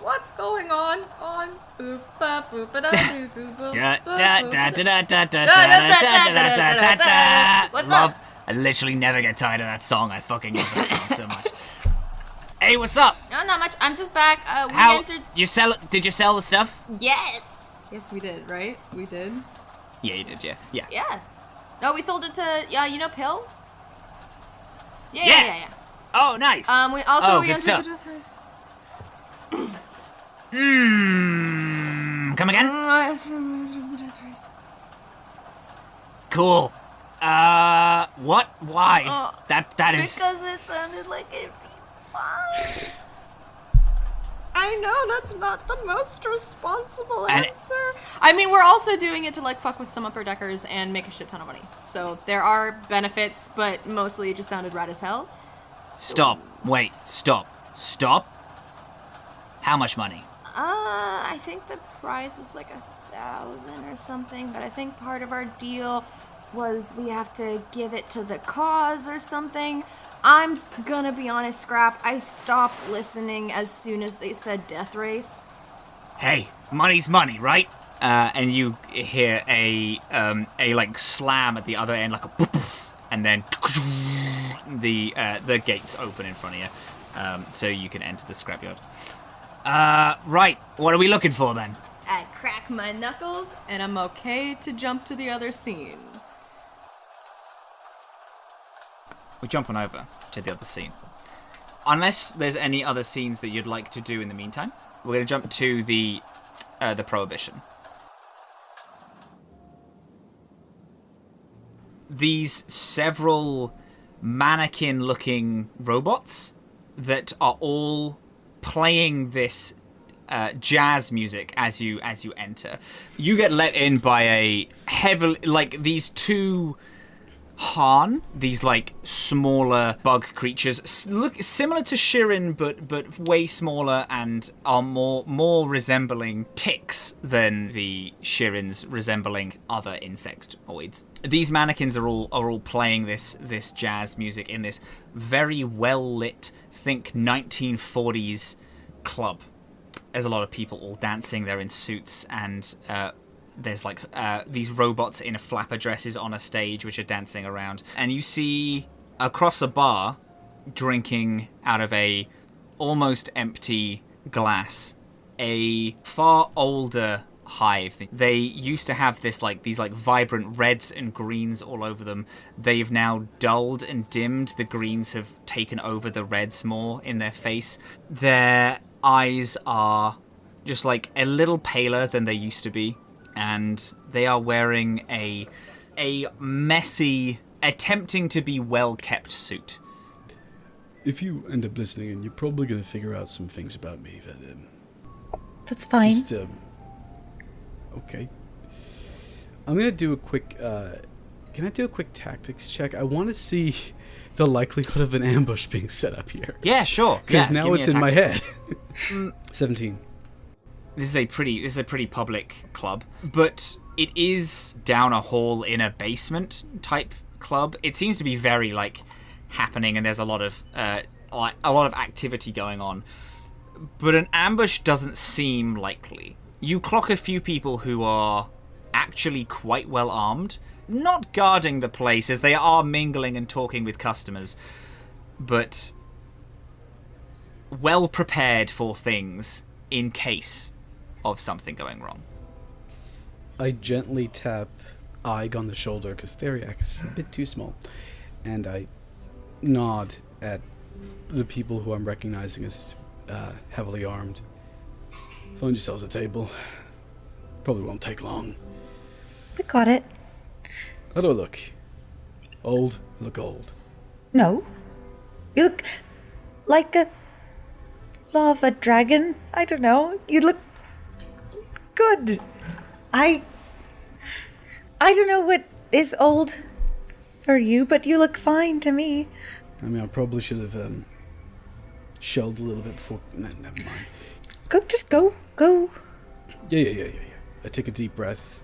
What's going on? Boop ba boop ba da doo doo boop. What's Love. up? I literally never get tired of that song. I fucking love that song so much. Hey, what's up? No, not much. I'm just back. We How entered. you sell? Did you sell the stuff? Yes. Yes, we did, right? We did. Yeah, you did. Yeah. Yeah. No, we sold it to Pill. Yeah. Yeah. Oh, nice. We also good entered stuff. the death race. Come again? Death race. Cool. What? Why? That is. Because it sounded like it'd be fun. I know that's not the most responsible And- answer. I mean, we're also doing it to fuck with some upper deckers and make a shit ton of money. So there are benefits, but mostly it just sounded rad as hell. Stop. Wait. Stop. How much money? I think the price was 1,000 or something, but I think part of our deal was we have to give it to the cause or something. I'm gonna be honest, Scrap, I stopped listening as soon as they said death race. Hey, money's money, right? And you hear a slam at the other end, like a poof, and then the gates open in front of you, so you can enter the scrapyard. Right. What are we looking for then? I crack my knuckles, and I'm okay to jump to the other scene. We're jumping over to the other scene. unless there's any other scenes that you'd like to do in the meantime, we're going to jump to the prohibition. These several mannequin-looking robots that are all playing this jazz music as you enter. You get let in by a heavily, like, these two Han, these like smaller bug creatures, look similar to Shirin, but way smaller and are more resembling ticks than the Shirins resembling other insectoids. These mannequins are all playing this jazz music in this very well lit, think 1940s club. There's a lot of people all dancing. They're in suits, and there's like these robots in flapper dresses on a stage which are dancing around. And you see across a bar, drinking out of a almost empty glass, a far older hive. They used to have these vibrant reds and greens all over them. They've now dulled and dimmed. The greens have taken over the reds more in their face. Their eyes are just like a little paler than they used to be, and they are wearing a messy, attempting to be well-kept suit. If you end up listening in, you're probably going to figure out some things about me that... That's fine. Just, okay. I'm going to do a quick... can I do a quick tactics check? I want to see the likelihood of an ambush being set up here. Yeah, sure. Because yeah, now it's in my head. 17. This is a pretty public club, but it is down a hall in a basement type club. It seems to be very like happening, and there's a lot of activity going on. But an ambush doesn't seem likely. You clock a few people who are actually quite well armed, not guarding the place as they are mingling and talking with customers, but well prepared for things in case of something going wrong. I gently tap Ig on the shoulder because Theriac is a bit too small, and I nod at the people who I'm recognizing as heavily armed. Find yourselves a table. Probably won't take long. We got it. How do I look? Old? I look old. No. You look like a lava dragon. I don't know. You look good. I don't know what is old for you, but you look fine to me. I mean, I probably should have shelled a little bit before... No, never mind. Go. Yeah. I take a deep breath,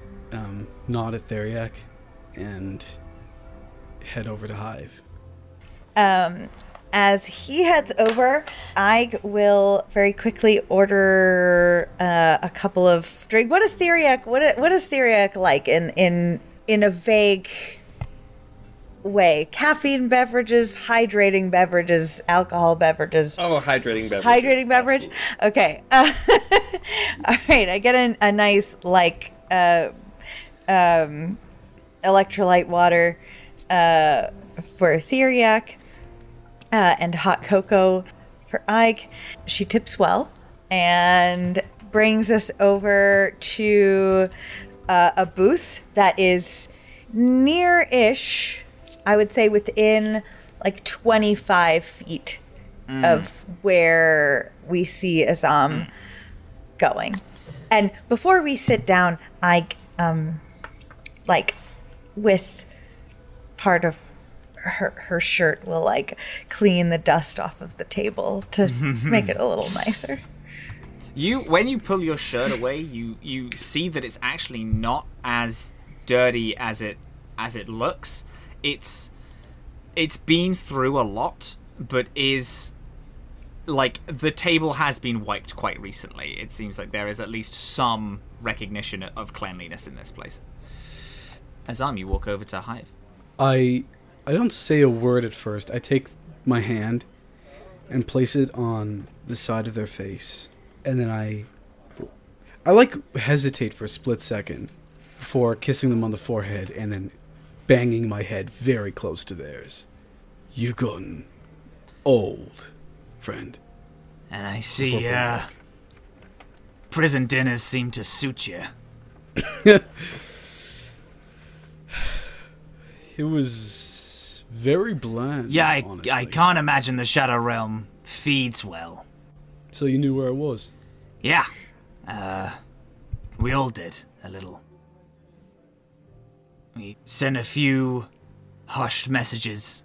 nod at Theriac, and head over to Hive. As he heads over, I will very quickly order a couple of drinks. What is Theriac like in a vague way? Caffeine beverages, hydrating beverages, alcohol beverages. Oh, hydrating beverage. Hydrating beverage? Okay. All right, I get a nice, electrolyte water for Theriac. And hot cocoa for Ike. She tips well and brings us over to a booth that is near-ish, I would say within 25 feet of where we see Azhaam going. And before we sit down, Ike, with part of her shirt will clean the dust off of the table to make it a little nicer. When you pull your shirt away, you see that it's actually not as dirty as it looks. It's been through a lot, but is the table has been wiped quite recently. It seems like there is at least some recognition of cleanliness in this place. Azhaam, you walk over to Hive. I don't say a word at first. I take my hand and place it on the side of their face. And then I hesitate for a split second before kissing them on the forehead and then banging my head very close to theirs. You've gotten old friend. And I see, prison dinners seem to suit you. It was very bland. Yeah, honestly. I can't imagine the Shadow Realm feeds well. So you knew where I was? Yeah. We all did, a little. We sent a few hushed messages.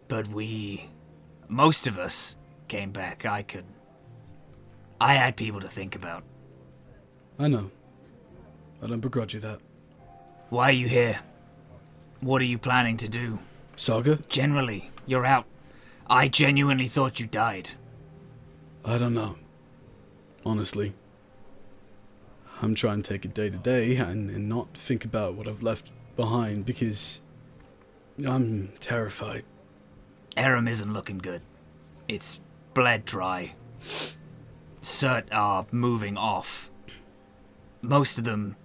But most of us came back. I had people to think about. I know. I don't begrudge you that. Why are you here? What are you planning to do? Saga? Generally, you're out. I genuinely thought you died. I don't know. Honestly. I'm trying to take it day to day and not think about what I've left behind because I'm terrified. Aram isn't looking good. It's bled dry. Cert are moving off. Most of them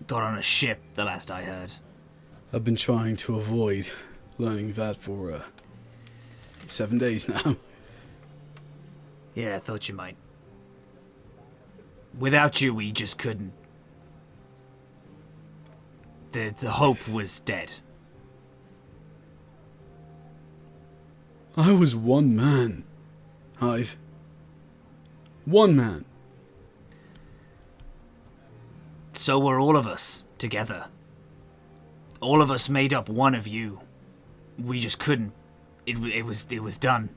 got on a ship, the last I heard. I've been trying to avoid learning that for 7 days now. Yeah, I thought you might. Without you, we just couldn't. The hope was dead. I was one man, Hive. One man. So were all of us, together. All of us made up one of you. We just couldn't. It was done.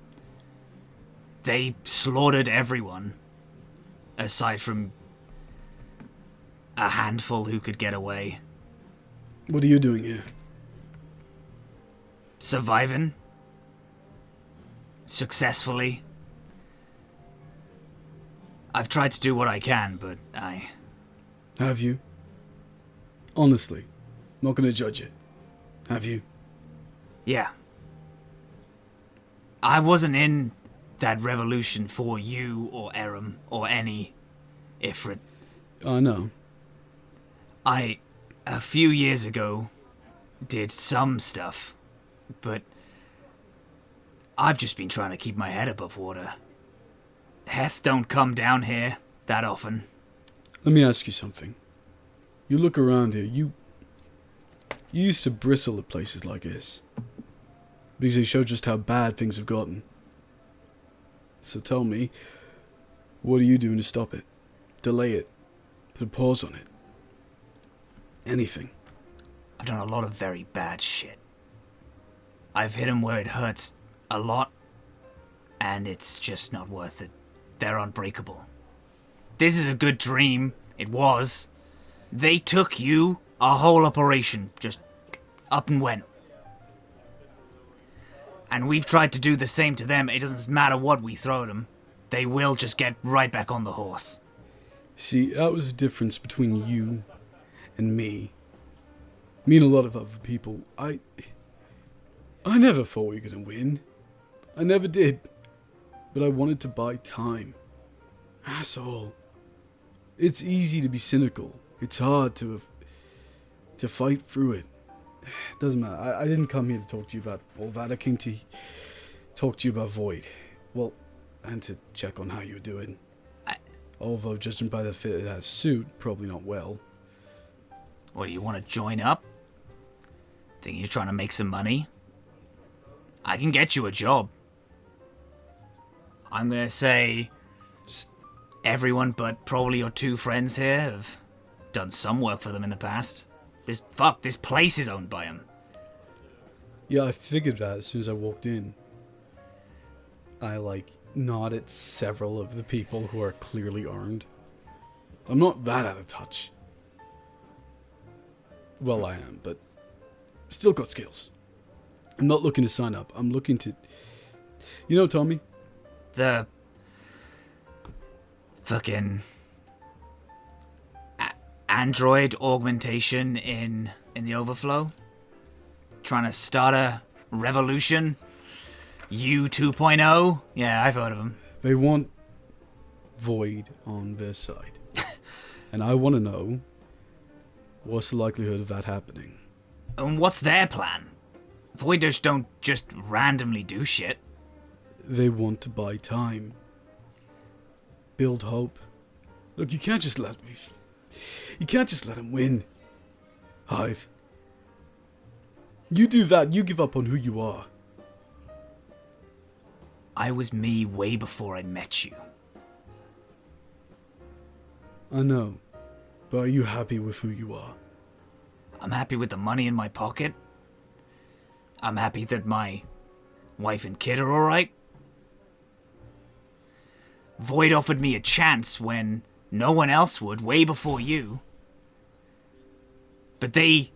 They slaughtered everyone. Aside from a handful who could get away. What are you doing here? Surviving. Successfully. I've tried to do what I can, but Have you? Honestly, not gonna judge you. Have you? Yeah. I wasn't in that revolution for you or Aram or any Ifrit. I know. A few years ago, did some stuff, but I've just been trying to keep my head above water. Heth don't come down here that often. Let me ask you something. You look around here, you used to bristle at places like this. Because they show just how bad things have gotten. So tell me, what are you doing to stop it? Delay it? Put a pause on it? Anything? I've done a lot of very bad shit. I've hit him where it hurts a lot, and it's just not worth it. They're unbreakable. This is a good dream. It was. They took you, our whole operation, just up and went. And we've tried to do the same to them. It doesn't matter what we throw at them. They will just get right back on the horse. See, that was the difference between you and me. Me and a lot of other people. I never thought we were gonna win. I never did. But I wanted to buy time. That's all. It's easy to be cynical. It's hard to fight through it. Doesn't matter. I didn't come here to talk to you about all that. I came to talk to you about Void. Well, and to check on how you're doing. Although, judging by the fit of that suit, probably not well. What, you want to join up? Think you're trying to make some money? I can get you a job. I'm gonna say everyone but probably your two friends here have done some work for them in the past. This place is owned by them. Yeah, I figured that as soon as I walked in. I, nod at several of the people who are clearly armed. I'm not that out of touch. Well, I am, but still got skills. I'm not looking to sign up. I'm looking to... You know, Tommy? The... fucking... android augmentation in the Overflow? Trying to start a revolution? U 2.0? Yeah, I've heard of them. They want Void on their side. And I want to know, what's the likelihood of that happening? And what's their plan? Voiders don't just randomly do shit. They want to buy time. Build hope. Look, you can't just let him win. Hive. You do that, you give up on who you are. I was me way before I met you. I know. But are you happy with who you are? I'm happy with the money in my pocket. I'm happy that my wife and kid are alright. Void offered me a chance when no one else would, way before you. But they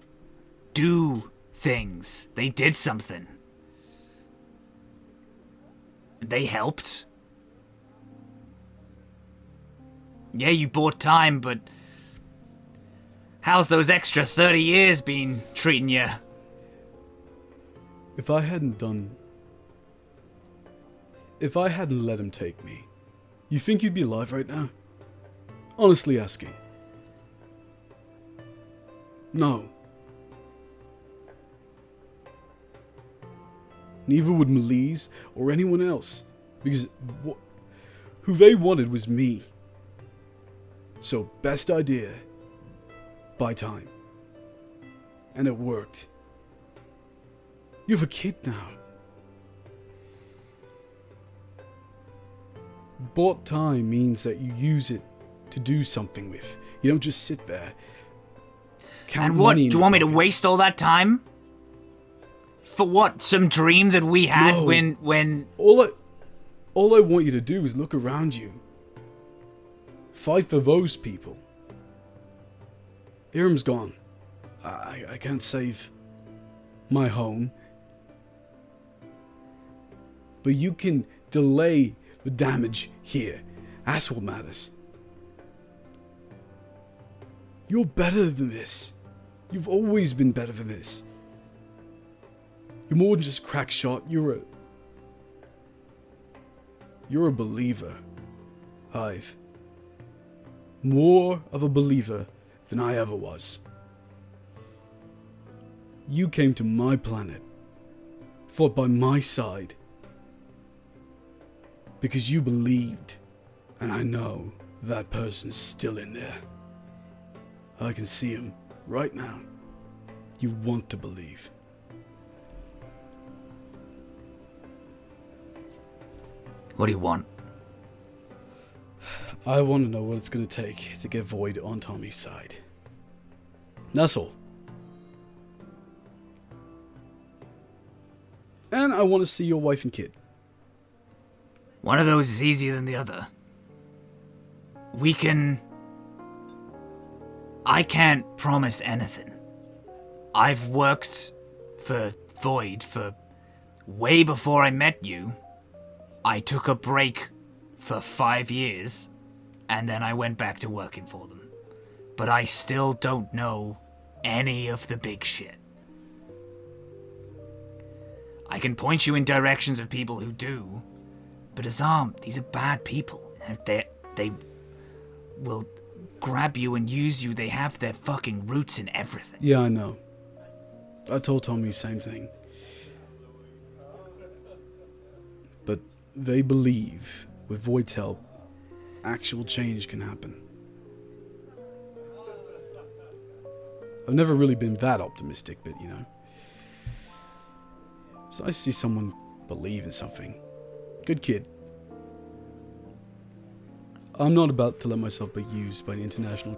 do things. They did something. They helped. Yeah, you bought time, but how's those extra 30 years been treating you? If I hadn't let him take me, you think you'd be alive right now? Honestly asking. No. Neither would Melise or anyone else, because who they wanted was me. So, best idea, buy time. And it worked. You have a kid now. Bought time means that you use it to do something with. You don't just sit there. And what, do you want me to waste all that time? For what? Some dream that we had No. when... All I want you to do is look around you. Fight for those people. Irm's gone. I can't save my home. But you can delay the damage here. That's what matters. You're better than this. You've always been better than this. You're more than just crack shot. You're a believer, Hive. More of a believer than I ever was. You came to my planet, fought by my side, because you believed, and I know that person's still in there. I can see him right now. You want to believe. What do you want? I want to know what it's going to take to get Void on Tommy's side. That's all. And I want to see your wife and kid. One of those is easier than the other. I can't promise anything. I've worked for Void for way before I met you. I took a break for 5 years, and then I went back to working for them. But I still don't know any of the big shit. I can point you in directions of people who do, but Azhaam, these are bad people. They will grab you and use you. They have their fucking roots in everything. Yeah, I know. I told Tommy the same thing. But they believe, with Void's help, actual change can happen. I've never really been that optimistic, but you know. It's nice to see someone believe in something. Good kid. I'm not about to let myself be used by an international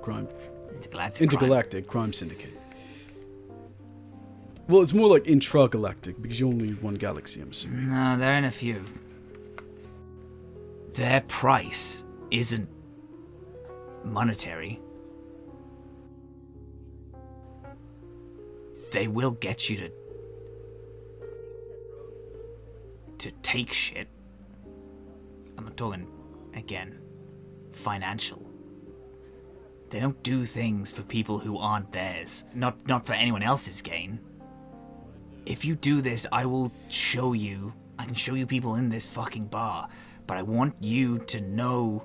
intergalactic crime syndicate. Well, it's more like intragalactic, because you only need one galaxy, I'm assuming. No, they're in a few. Their price isn't monetary. They will get you to take shit. I'm not talking, again, financial. They don't do things for people who aren't theirs. Not for anyone else's gain. If you do this, I will show you. I can show you people in this fucking bar. But I want you to know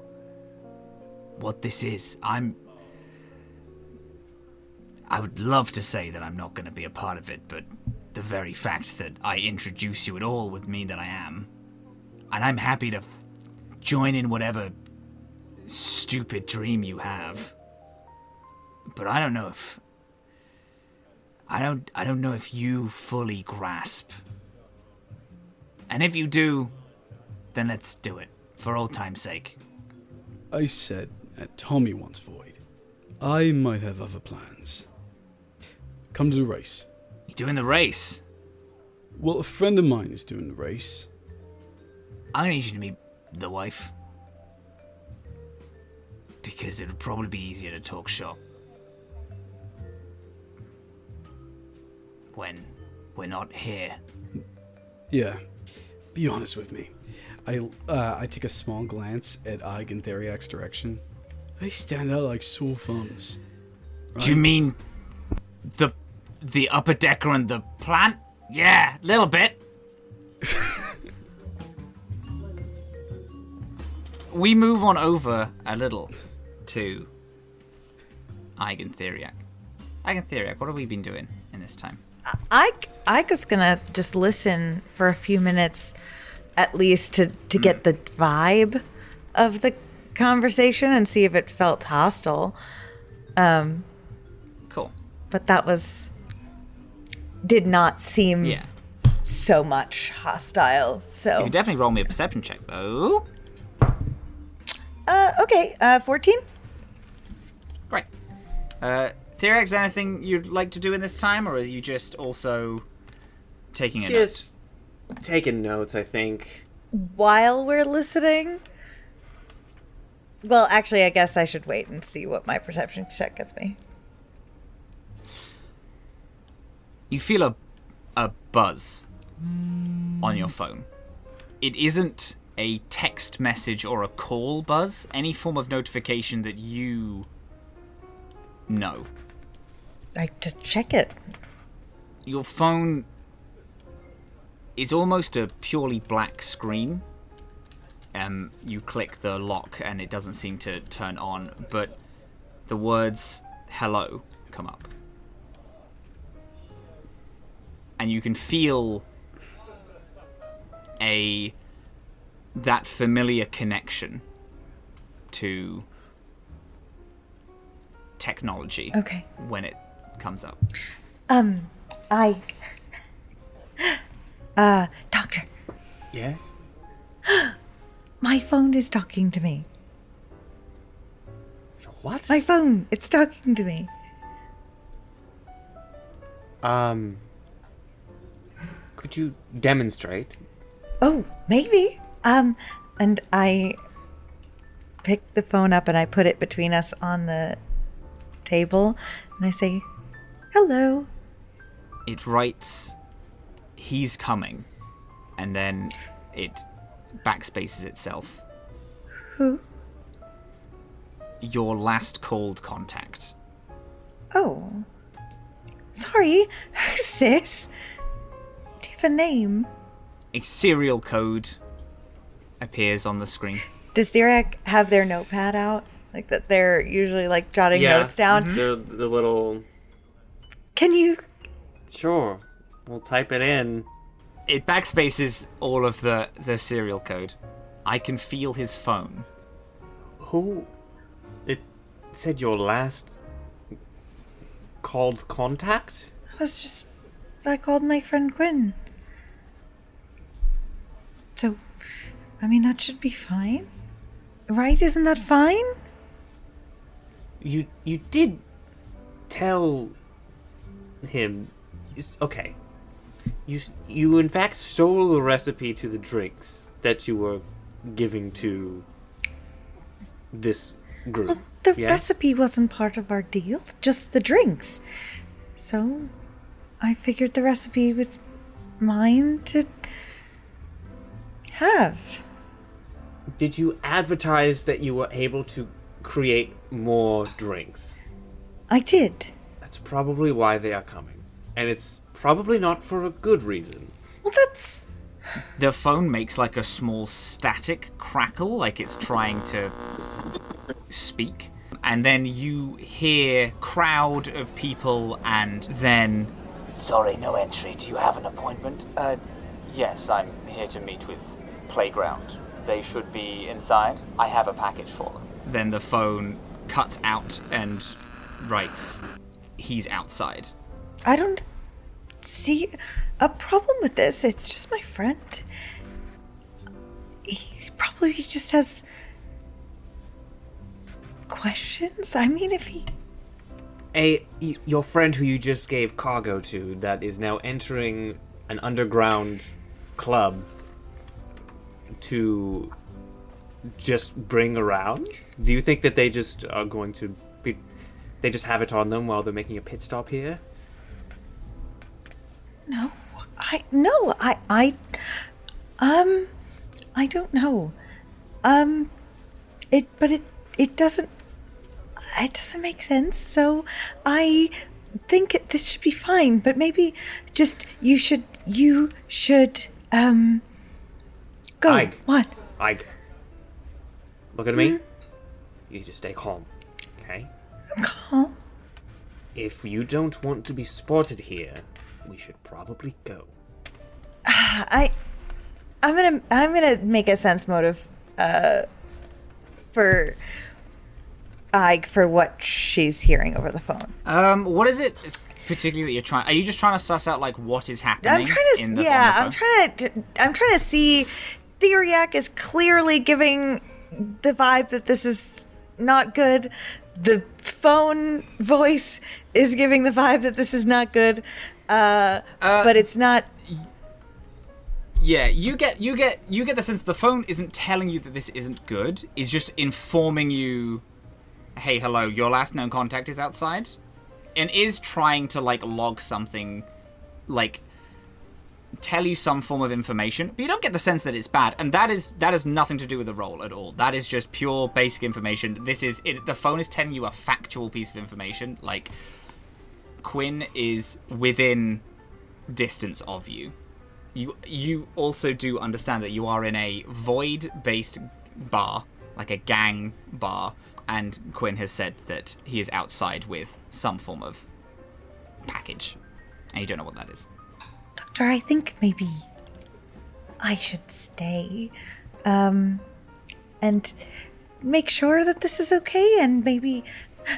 what this is. I would love to say that I'm not going to be a part of it, but the very fact that I introduce you at all would mean that I am. And I'm happy to join in whatever stupid dream you have. But I don't know if... I don't know if you fully grasp. And if you do, then let's do it, for old time's sake. I said at Tommy once, Void, I might have other plans. Come to the race. You doing the race? Well, a friend of mine is doing the race. I'm gonna need you to meet the wife. Because it'll probably be easier to talk shop. When we're not here. Yeah. Be honest with me. I take a small glance at Ig and Theriac's direction. They stand out like sore thumbs. Right? Do you mean the upper decker and the plant? Yeah, a little bit. We move on over a little to Ig and Theriac. Ig and Theriac, what have we been doing in this time? I was gonna just listen for a few minutes, at least to get the vibe of the conversation and see if it felt hostile. Cool. But that did not seem so much hostile. So You can definitely roll me a perception check, though. Okay, 14. Great. Theriac, is there anything you'd like to do in this time, or are you just also taking a note? Taking notes, I think. While we're listening? Well, actually, I guess I should wait and see what my perception check gets me. You feel a buzz on your phone. It isn't a text message or a call buzz, any form of notification that you know. I just check it. Your phone is almost a purely black screen. You click the lock and it doesn't seem to turn on, but the words hello come up. And you can feel that familiar connection to technology. Okay. When it comes up. Doctor, Yes? my phone is talking to me. What? My phone, it's talking to me. Could you demonstrate? Oh, maybe. And I pick the phone up and I put it between us on the table and I say, hello. It writes, he's coming, and then it backspaces itself. Who? Your last called contact. Oh. Sorry, who's this? Do you have a name? A serial code appears on the screen. Does Theriac have their notepad out? Like that they're usually like jotting notes down? Mm-hmm. The little... Can you... Sure. We'll type it in. It backspaces all of the serial code. I can feel his phone. Who... It said your last... called contact? I called my friend Quinn. So, I mean, that should be fine. Right? Isn't that fine? You did tell him... Okay. You in fact stole the recipe to the drinks that you were giving to this group. Well, the recipe wasn't part of our deal, just the drinks. So, I figured the recipe was mine to have. Did you advertise that you were able to create more drinks? I did. That's probably why they are coming. And it's probably not for a good reason. Well, that's... The phone makes like a small static crackle, like it's trying to speak. And then you hear crowd of people and then... Sorry, no entry. Do you have an appointment? Yes, I'm here to meet with playground. They should be inside. I have a package for them. Then the phone cuts out and writes, "He's outside." I don't see a problem with this. It's just my friend. He probably just has questions. I mean, if he... Your friend who you just gave cargo to that is now entering an underground club to just bring around? Do you think that they just are going to be... They just have it on them while they're making a pit stop here? No, I don't know. It doesn't make sense. So I think this should be fine. But maybe just you should go. Ike. What? Ike. Look at me. You just stay calm, okay? I'm calm. If you don't want to be spotted here, we should probably go. I'm gonna make a sense motive for Ike for what she's hearing over the phone. What is it particularly that you're trying? Are you just trying to suss out like what is happening? I'm trying to see. Theriac is clearly giving the vibe that this is not good. The phone voice is giving the vibe that this is not good. But it's not. Yeah, you get the sense the phone isn't telling you that this isn't good. It's just informing you, hey, hello, your last known contact is outside, and is trying to like log something, like tell you some form of information. But you don't get the sense that it's bad, and that has nothing to do with the role at all. That is just pure basic information. This is it. The phone is telling you a factual piece of information, like Quinn is within distance of you. You also do understand that you are in a void-based bar, like a gang bar, and Quinn has said that he is outside with some form of package, and you don't know what that is. Doctor, I think maybe I should stay, and make sure that this is okay, and maybe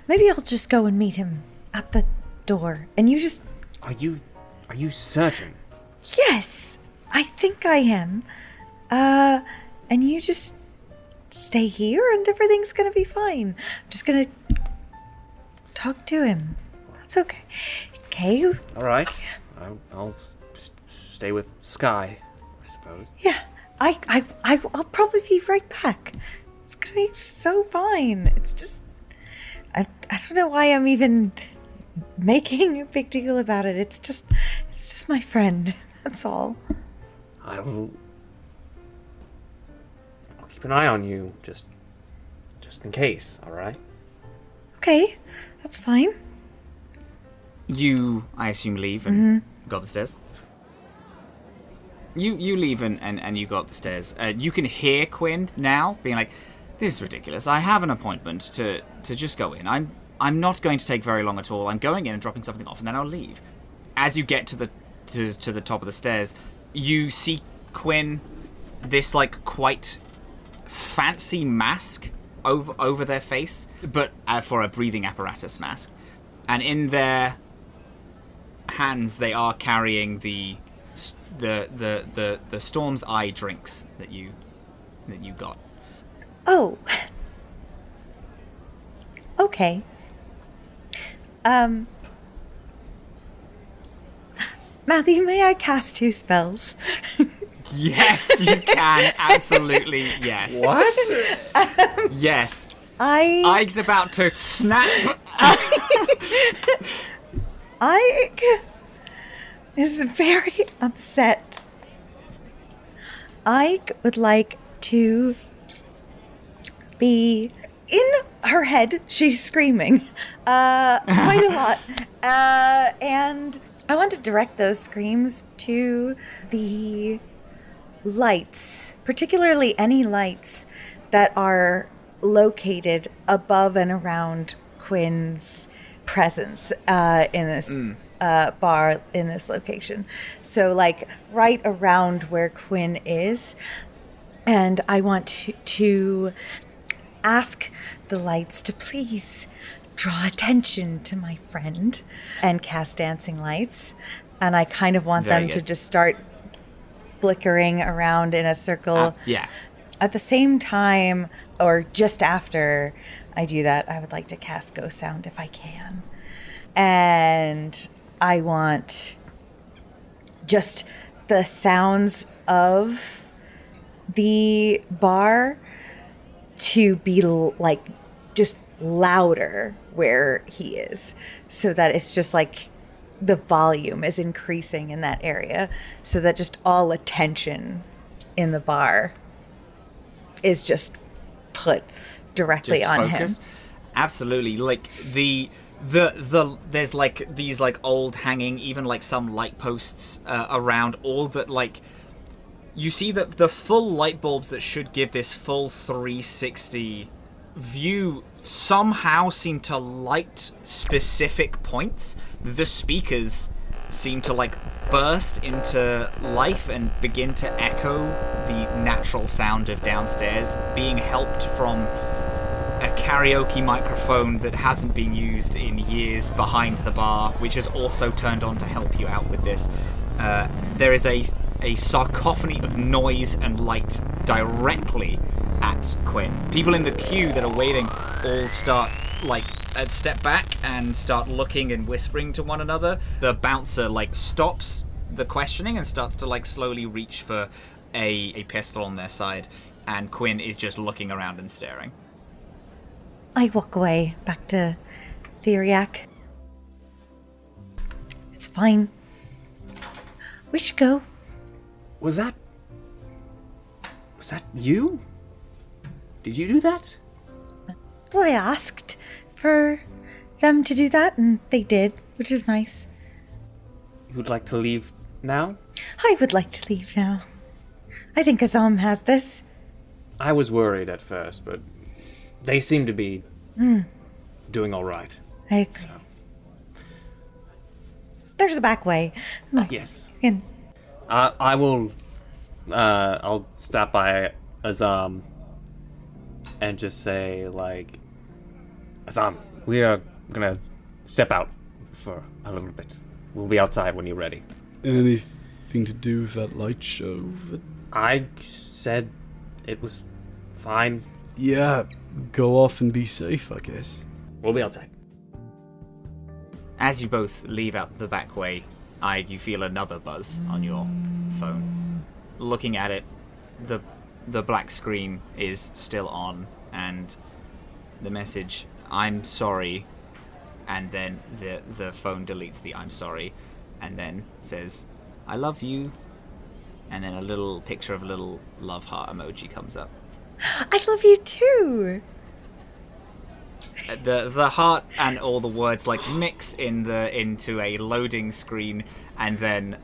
I'll just go and meet him at the door, and you just... Are you certain? Yes, I think I am. And you just stay here and everything's gonna be fine. I'm just gonna talk to him. That's okay. Okay? All right. I'll stay with Skye, I suppose. Yeah, I'll probably be right back. It's gonna be so fine. It's just... I don't know why I'm even making a big deal about it. It's just my friend. That's all. I'll keep an eye on you, just in case, all right? Okay, that's fine. You, I assume, leave and go up the stairs? You leave and you go up the stairs. You can hear Quinn now being like, "This is ridiculous. I have an appointment to just go in. I'm not going to take very long at all. I'm going in and dropping something off, and then I'll leave." As you get to the top of the stairs, you see Quinn, this like quite fancy mask over their face, but for a breathing apparatus mask, and in their hands they are carrying the Storm's Eye drinks that you got. Oh. Okay. Matthew, may I cast 2 spells? Yes, you can. Absolutely, yes. What? Yes. Ike's about to snap. Ike is very upset. Ike would like to be... In her head, she's screaming quite a lot. And I want to direct those screams to the lights, particularly any lights that are located above and around Quinn's presence in this bar, in this location. So, like, right around where Quinn is, And I want to ask the lights to please draw attention to my friend and cast dancing lights. And I kind of want Very them good. to just start flickering around in a circle. Yeah. At the same time, or just after I do that, I would like to cast Ghost Sound if I can. And I want just the sounds of the bar to be like just louder where he is, so that it's just like the volume is increasing in that area, so that just all attention in the bar is just put directly Just on focused. him. Absolutely. Like the there's like these like old hanging, even like some light posts around, all that like you see that the full light bulbs that should give this full 360 view somehow seem to light specific points. The speakers seem to like burst into life and begin to echo the natural sound of downstairs, being helped from a karaoke microphone that hasn't been used in years behind the bar, which is also turned on to help you out with this. There is a sarcophony of noise and light directly at Quinn. People in the queue that are waiting all start like step back and start looking and whispering to one another. The bouncer like stops the questioning and starts to like slowly reach for a pistol on their side, and Quinn is just looking around and staring. I walk away back to Theriac. It's fine. We should go. Was that you? Did you do that? Well, I asked for them to do that, and they did, which is nice. You would like to leave now? I would like to leave now. I think Azhaam has this. I was worried at first, but they seem to be doing all right. I agree. There's a back way. Yes. In. I will. I'll stop by Azhaam and just say, like, Azhaam, we are gonna step out for a little bit. We'll be outside when you're ready. Anything to do with that light show? I said it was fine. Yeah, go off and be safe, I guess. We'll be outside. As you both leave out the back way, you feel another buzz on your phone. Looking at it, the black screen is still on, and the message, "I'm sorry," and then the phone deletes the "I'm sorry," and then says, "I love you," and then a little picture of a little love heart emoji comes up. I love you too. The heart and all the words like mix into a loading screen, and then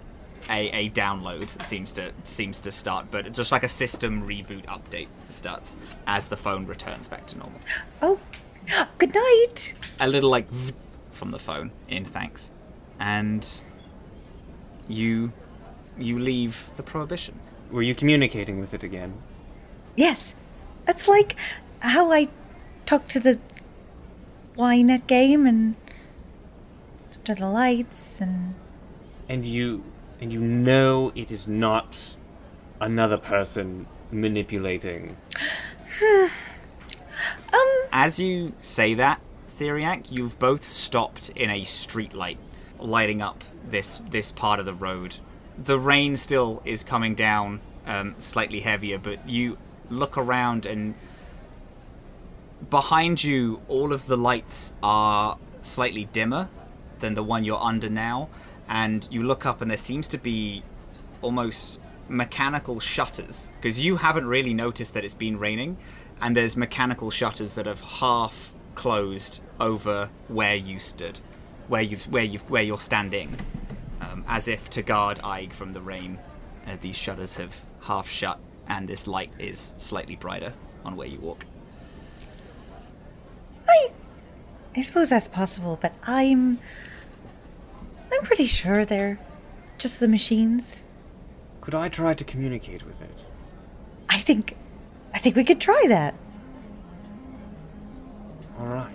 a download seems to start, but just like a system reboot update starts as the phone returns back to normal. Oh, good night. A little like from the phone in thanks, and you leave the prohibition. Were you communicating with it again? Yes, that's like how I talk to the Ynet game and to the lights and you know it is not another person manipulating. As you say that, Theriac, you've both stopped in a street light, lighting up this part of the road. The rain still is coming down, slightly heavier, but you look around, and behind you, all of the lights are slightly dimmer than the one you're under now, and you look up and there seems to be almost mechanical shutters, because you haven't really noticed that it's been raining, and there's mechanical shutters that have half closed over where you stood, where you're standing, as if to guard Ike from the rain. These shutters have half shut, and this light is slightly brighter on where you walk. I suppose that's possible, but I'm pretty sure they're just the machines. Could I try to communicate with it? I think we could try that. All right.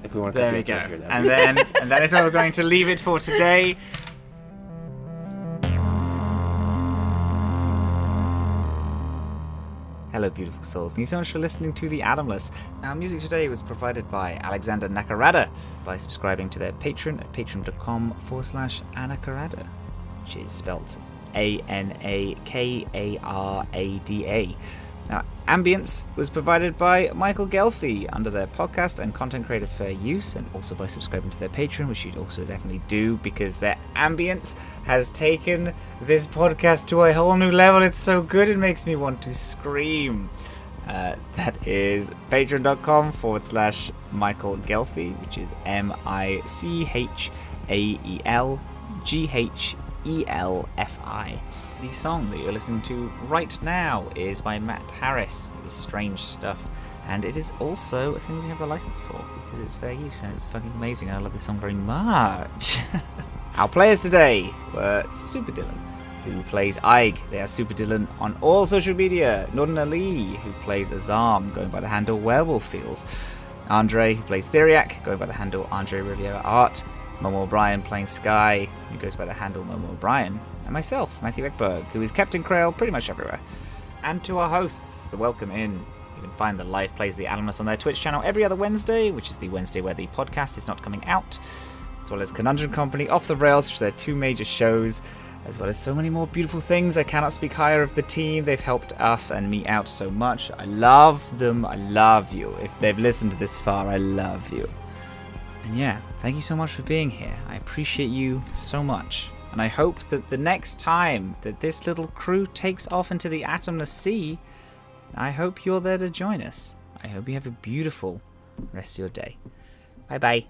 If we want to There we go. And that is where we're going to leave it for today. Hello, beautiful souls. Thank you so much for listening to The Atomless. Our music today was provided by Alexander Nakarada by subscribing to their Patreon at patreon.com/Anakarada, which is spelt ANAKARADA. Now, ambience was provided by Michael Gelfi under their podcast and content creators fair use, and also by subscribing to their Patreon, which you'd also definitely do because their ambience has taken this podcast to a whole new level. It's so good it makes me want to scream. That is patreon.com/Michael Gelfi, which is MICHAELGHELFI. The song that you're listening to right now is by Matt Harris. It is Strange Stuff, and it is also a thing we have the license for because it's fair use and it's fucking amazing. I love this song very much. Our players today were Super Dylan, who plays Aig. They are Super Dylan on all social media. Norden Ali, who plays Azhaam, going by the handle Werewolf Feels. Andre, who plays Theriac, going by the handle Andre Riviera Art. Momo O'Brien playing Skye, who goes by the handle Momo O'Brien. And myself, Matthew Ekberg, who is Captain Krail pretty much everywhere. And to our hosts, the Welcome In. You can find the live plays of The Atomless on their Twitch channel every other Wednesday, which is the Wednesday where the podcast is not coming out, as well as Conundrum Company, Off the Rails, which are their two major shows, as well as so many more beautiful things. I cannot speak higher of the team. They've helped us and me out so much. I love them. I love you. If they've listened this far, I love you. And yeah, thank you so much for being here. I appreciate you so much. And I hope that the next time that this little crew takes off into the Atomless Sea, I hope you're there to join us. I hope you have a beautiful rest of your day. Bye-bye.